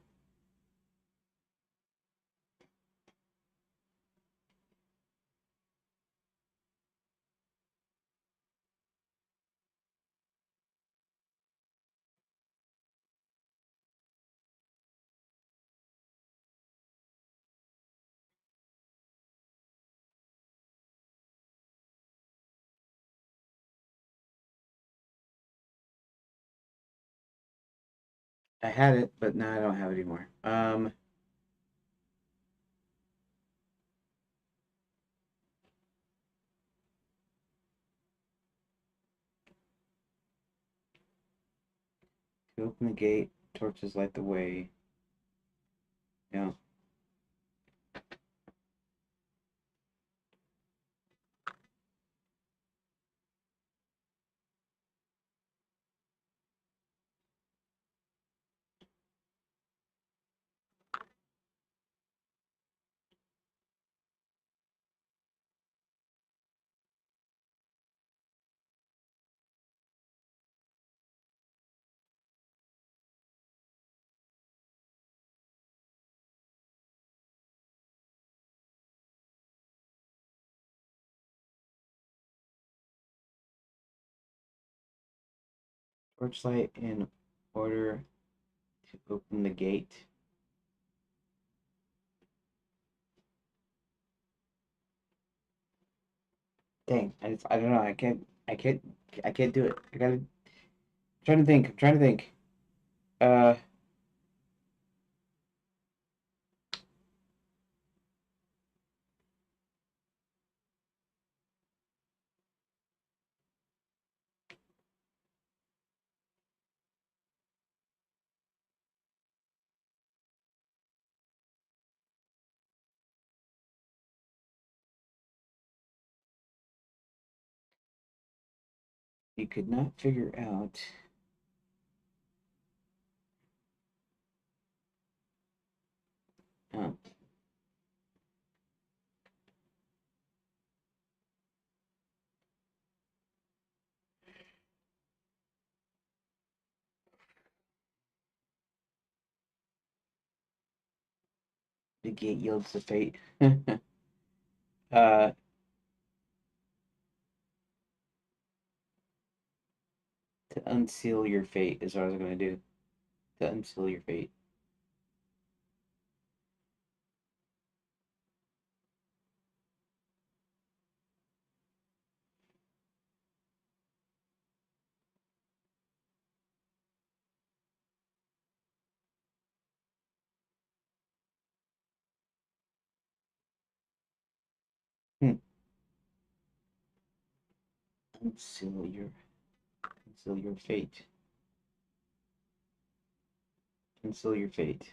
I had it, but now I don't have it anymore. To open the gate, torches light the way. Yeah. Torchlight in order to open the gate. Dang, I don't know. I can't do it. I'm trying to think. I'm trying to think. Uh, you could not figure out uh, the gate yields the fate. uh, to unseal your fate is what I was gonna do. To unseal your fate. Hmm. Unseal your unseal your fate. Unseal your fate.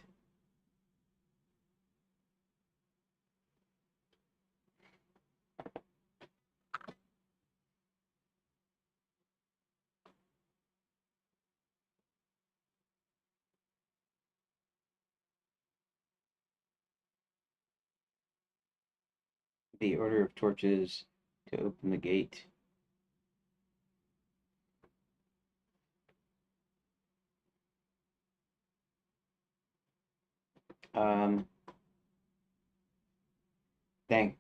The order of torches to open the gate. Um, dang.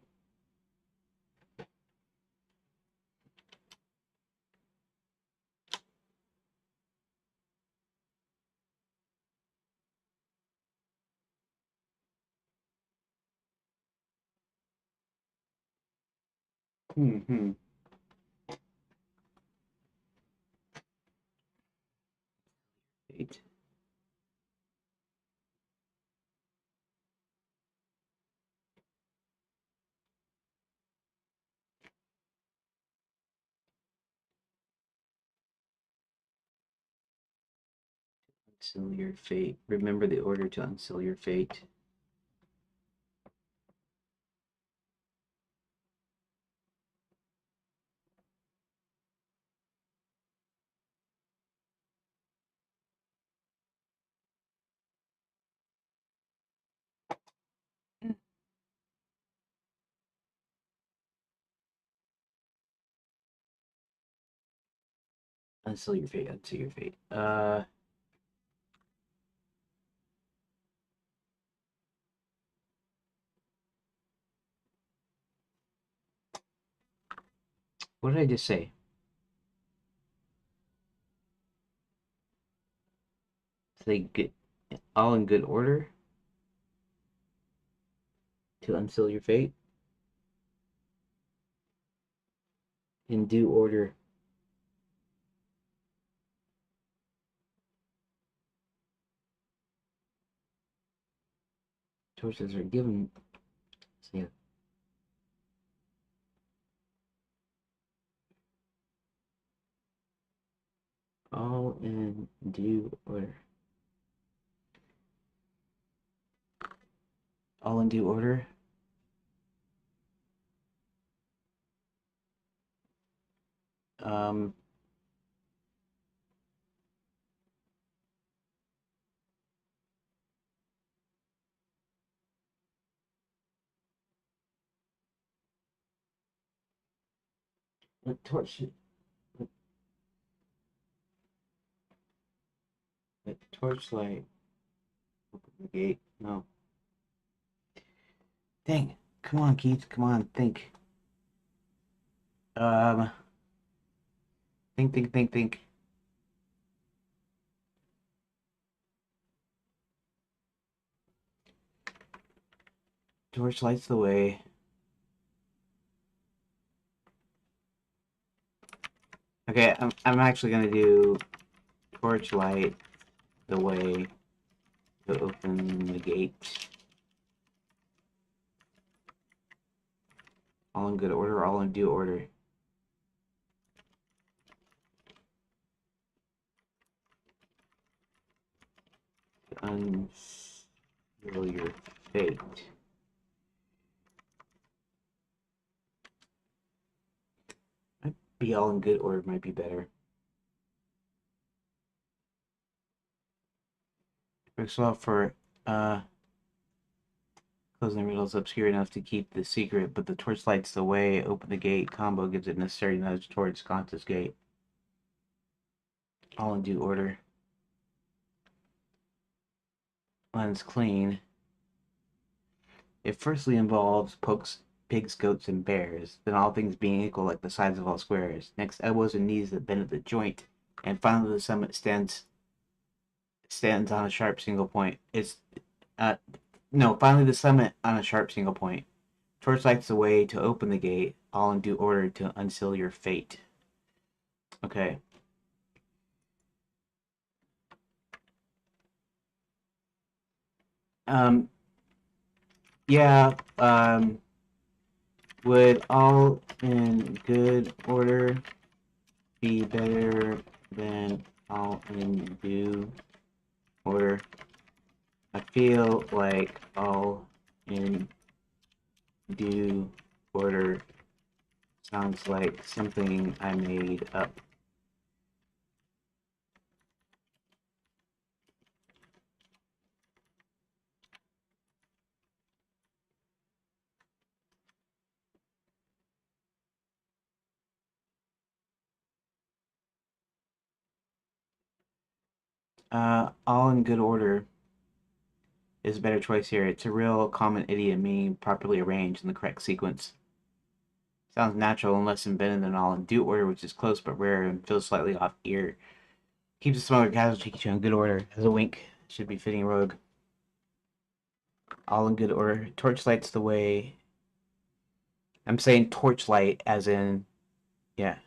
Hmm. Fate. Unseal your fate. Remember the order to unseal your fate. Unseal your fate. Unseal your fate. What did I just say? Say good, all in good order to unseal your fate. In due order. Torches are given. So yeah. All in due order. All in due order. Um, the torch. The torchlight. Open the gate. No. Dang. Come on, Keith. Come on. Think. Um. Think. Think. Think. Think. Torch lights the way. Okay, I'm actually gonna do torch light the way to open the gate. All in good order, all in due order. Unseal your fate. Might be all in good order might be better. Exzel for closing the riddles obscure enough to keep the secret, but the torch lights the way. Open the gate combo gives it necessary nudge towards Cont's gate. All in due order. Lens clean. It firstly involves pokes, pigs, goats, and bears, then all things being equal like the sides of all squares. Next, elbows and knees that bend at the joint, and finally the summit stands on a sharp single point. Uh no, finally the summit on a sharp single point. Torch lights the way to open the gate, all in due order to unseal your fate. Okay. Um yeah, would all in good order be better than all in due order? I feel like all in due order sounds like something I made up. All in good order is a better choice here. It's a real common idiom meaning properly arranged in the correct sequence. Sounds natural and less invented than all in due order, which is close but rare and feels slightly off ear. Keeps a smaller casualty keeps you in good order. As a wink, should be fitting rogue. All in good order. Torchlight's the way. I'm saying torchlight as in, yeah.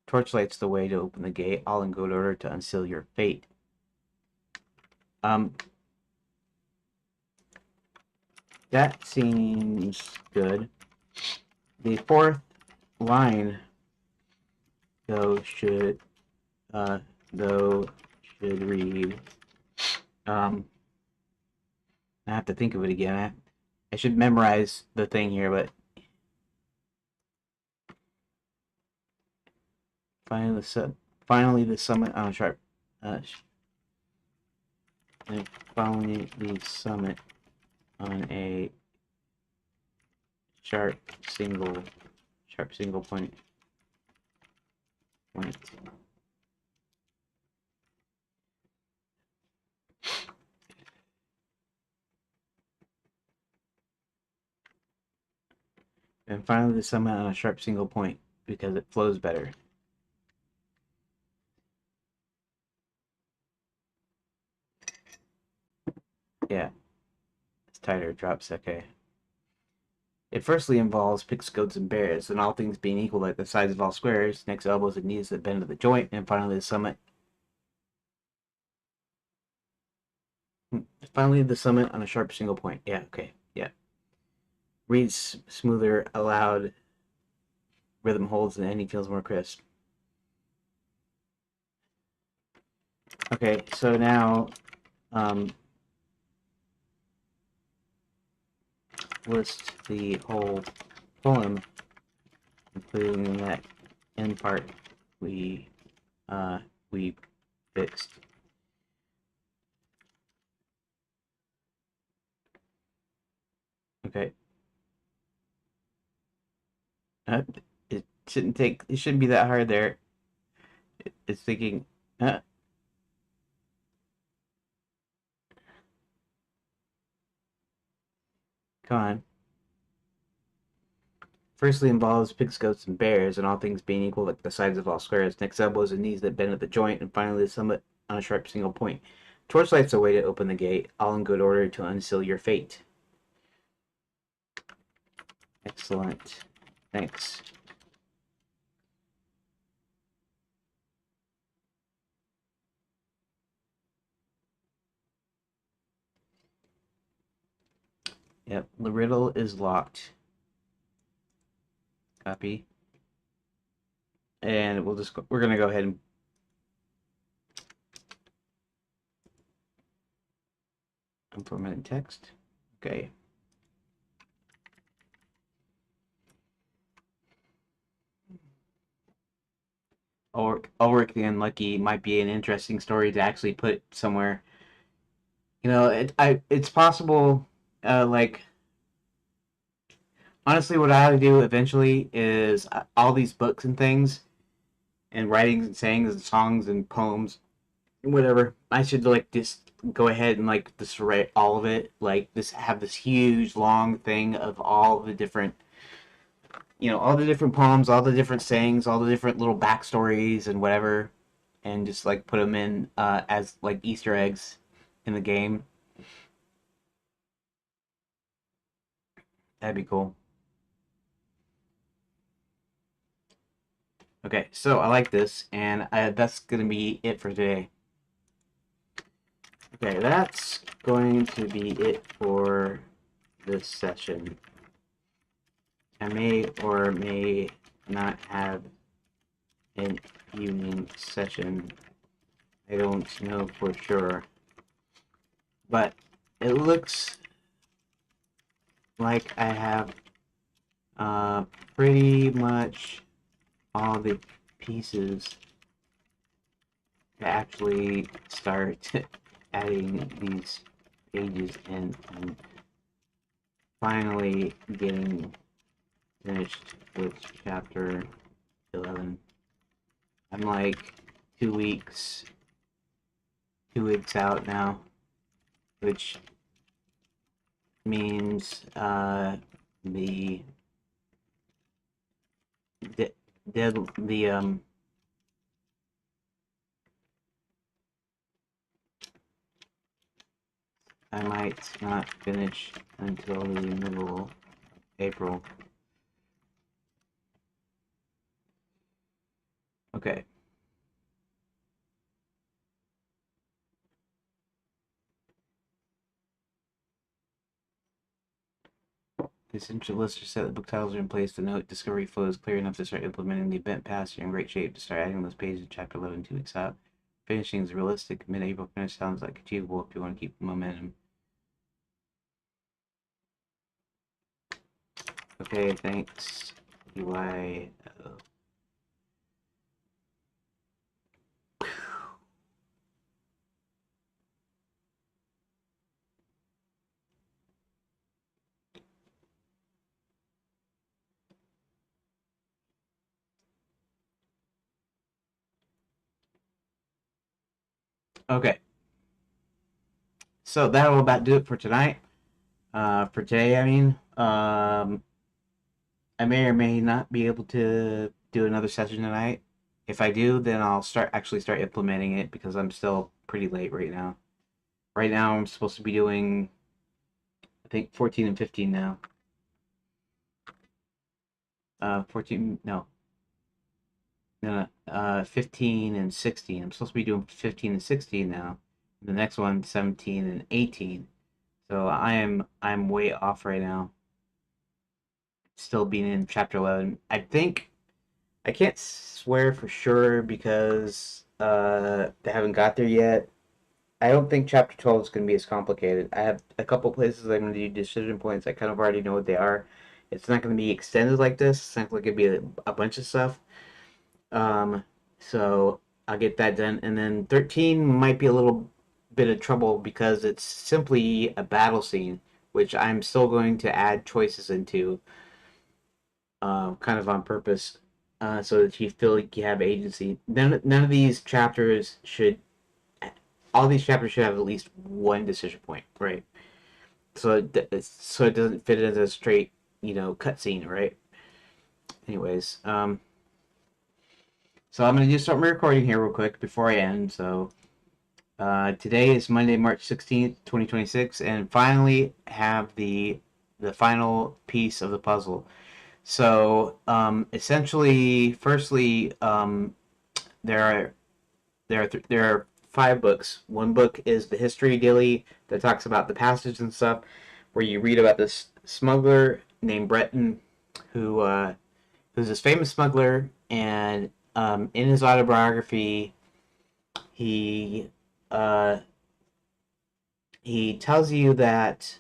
Torchlight's the way to open the gate. All in good order to unseal your fate. Um, that seems good. The fourth line, though, should uh, though should read. Um, I have to think of it again. I should memorize the thing here, but finally the summit on a sharp. And finally the summit on a sharp single point. And finally the summit on a sharp single point because it flows better. Yeah, it's tighter, drops, okay. It firstly involves pigs, goats, and bears, and all things being equal like the sides of all squares, next elbows and knees that bend at the joint, and finally the summit. Finally the summit on a sharp single point. Yeah, okay, yeah. Reads smoother, aloud, rhythm holds, and ending feels more crisp. Okay, so now list the whole poem, including that end part we we fixed. Okay. It shouldn't be that hard there. It's thinking, come on. Firstly involves pigs, goats, and bears, and all things being equal like the sides of all squares. Next elbows and knees that bend at the joint, and finally the summit on a sharp single point. Torchlight's a way to open the gate, all in good order to unseal your fate. Excellent. Thanks. Yep, the riddle is locked. Copy. And we're gonna go ahead and implement text. Okay. Ulrich the Unlucky might be an interesting story to actually put somewhere. You know, it's possible. Like honestly, what I ought to do eventually is all these books and things, and writings and sayings and songs and poems, and whatever. I should like just go ahead and like just write all of it. Like this, have this huge long thing of all the different, all the different poems, all the different sayings, all the different little backstories and whatever, and just like put them in as like Easter eggs in the game. That'd be cool. Okay, so I like this, and that's gonna be it for today. Okay, that's going to be it for this session. I may or may not have an evening session. I don't know for sure. But it looks like I have pretty much all the pieces to actually start adding these pages in and finally getting finished with chapter 11. I'm like 2 weeks out now, which means the dead the I might not finish until the middle of April. Okay. The essential list to set the book titles are in place. The note discovery flow is clear enough to start implementing the event pass. You're in great shape to start adding those pages in chapter 11 2 weeks out. Finishing is realistic. Mid-April finish sounds like achievable if you want to keep the momentum. Okay, thanks. UI. Okay. So that'll about do it for tonight. For today, I mean. I may or may not be able to do another session tonight. If I do, then I'll start implementing it because I'm still pretty late right now. Right now, I'm supposed to be doing, I think, 14 and 15 now. 14, no, no, no, 15 and 16. I'm supposed to be doing 15 and 16 now. The next one, 17 and 18. So I'm way off right now. Still being in chapter 11. I think I can't swear for sure because they haven't got there yet. I don't think chapter 12 is going to be as complicated. I have a couple places I'm going to do decision points. I kind of already know what they are. It's not going to be extended like this. It's not going to be a bunch of stuff. So I'll get that done. And then 13 might be a little bit of trouble because it's simply a battle scene, which I'm still going to add choices into, kind of on purpose, so that you feel like you have agency. None of these chapters should. All these chapters should have at least one decision point, right? So it doesn't fit as a straight, cutscene, right? Anyways, so I'm gonna just start my recording here real quick before I end. So, Today is Monday, March 16th, 2026, and finally have the final piece of the puzzle. So, essentially, firstly, there are there are five books. One book is the history daily that talks about the passage and stuff, where you read about this smuggler named Breton, who who's this famous smuggler, and in his autobiography, he uh, he tells you that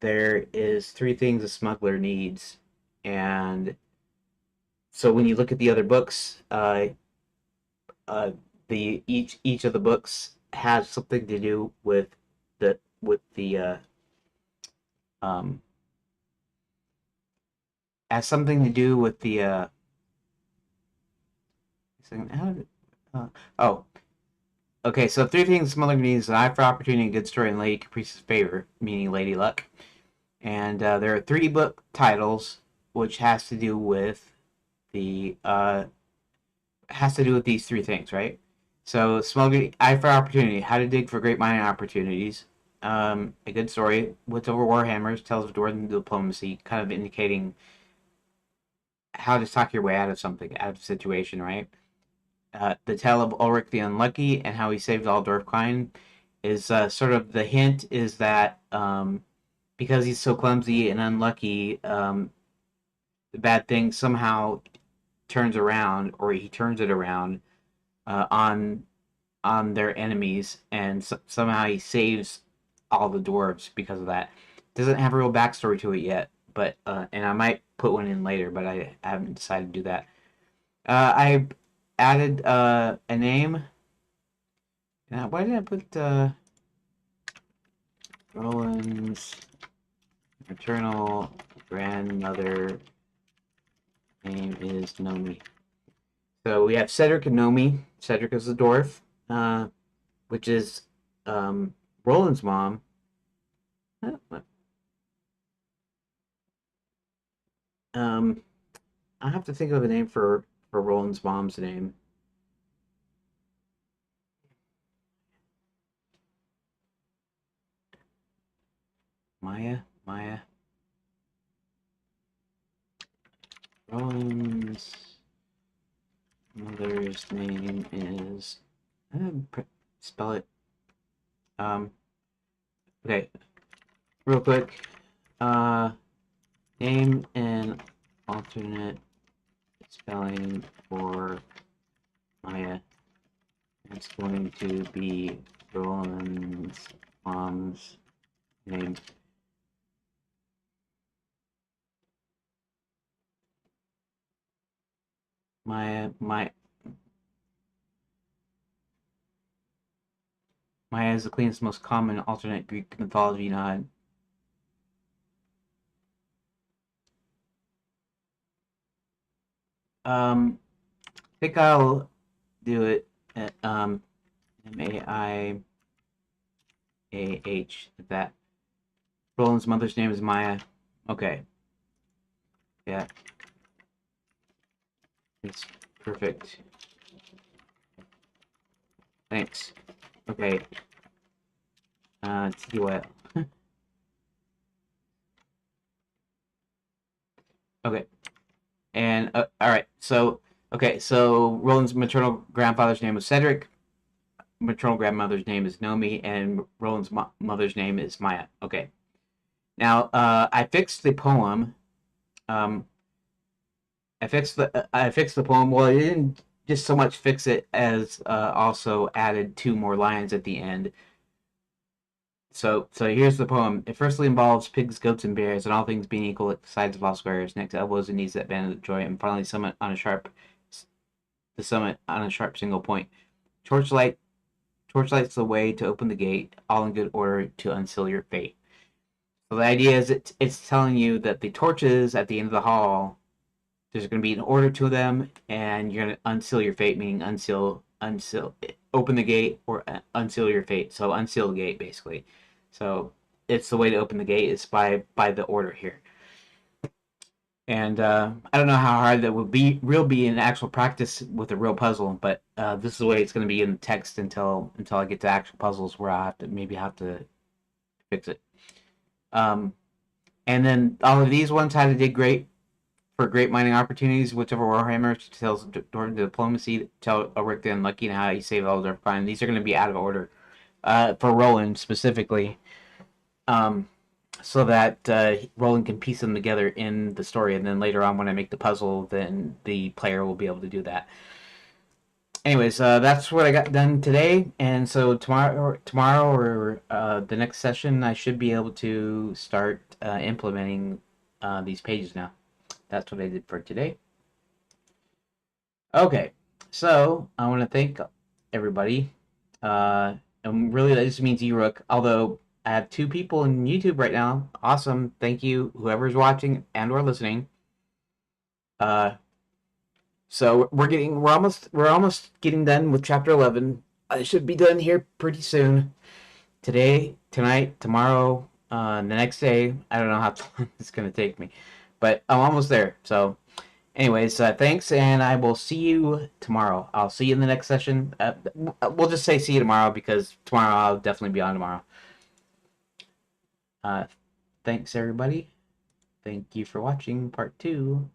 there is three things a smuggler needs, and so when you look at the other books, uh, the each of the books has something to do with the um has something to do with the how did, uh oh okay, so three things smuggler needs: an eye for opportunity, a good story, and Lady Caprice's favor, meaning Lady Luck. And there are three book titles which the has to do with these three things, right? So, smuggling, eye for opportunity, how to dig for great mining opportunities. A good story, What's Over Warhammers tells of dwarven diplomacy, kind of indicating how to talk your way out of something, out of a situation, right? The tale of Ulrich the Unlucky and how he saved all dwarfkind is sort of the hint is that because he's so clumsy and unlucky, the bad thing somehow turns around, or he turns it around on their enemies, and somehow he saves all the dwarves because of that. Doesn't have a real backstory to it yet, but and I might put one in later, but I haven't decided to do that. I added a name. Now, why did I put Roland's maternal grandmother name is Nomi? So we have Cedric and Nomi. Cedric is the dwarf, which is Roland's mom. Um, I have to think of a name for Roland's mom's name. Maya. Roland's mother's name is. Spell it. Um. Okay. Real quick. Uh. Name and alternate spelling for Maya. It's going to be Roland's mom's name. Maya is the cleanest, most common alternate Greek mythology nod. I think I'll do it at Maiah. That Roland's mother's name is Maya. Okay, yeah, it's perfect. Thanks. Okay, TDYL. Okay, and all right. So okay, so Roland's maternal grandfather's name was Cedric. Maternal grandmother's name is Nomi, and Roland's mother's name is Maya. Okay. Now, I fixed the poem. Um, I fixed the poem. Well, I didn't just so much fix it as also added two more lines at the end. So here's the poem. It firstly involves pigs, goats, and bears, and all things being equal at the sides of all squares, next elbows and knees that bend with joy, and finally summit on a sharp single point. Torchlight, torchlight's the way to open the gate, all in good order to unseal your fate. So the idea is it's telling you that the torches at the end of the hall, there's going to be an order to them, and you're going to unseal your fate, meaning open the gate or unseal your fate. So unseal the gate, basically. So it's the way to open the gate is by the order here. And I don't know how hard that would be in actual practice with a real puzzle, but this is the way it's going to be in text until I get to actual puzzles where I have to fix it. Um, and then all of these ones how to dig great for great mining opportunities, whichever Warhammer tells Door Diplomacy, tell Ulrich the Unlucky, and how you save Elder Fine. These are going to be out of order for Roland specifically, um, so that Roland can piece them together in the story, and then later on when I make the puzzle, then the player will be able to do that. Anyways, that's what I got done today, and so tomorrow or the next session, I should be able to start implementing these pages now. That's what I did for today. Okay, so I want to thank everybody. And really, that just means Rook. Although I have 2 people in YouTube right now. Awesome. Thank you, whoever's watching and or listening. So we're almost getting done with chapter 11. I should be done here pretty soon. Today, tonight, tomorrow, the next day. I don't know how long it's gonna take me, but I'm almost there. So. Anyways, thanks, and I will see you tomorrow. I'll see you in the next session. We'll just say see you tomorrow because tomorrow I'll definitely be on tomorrow. Uh, thanks, everybody. Thank you for watching part 2.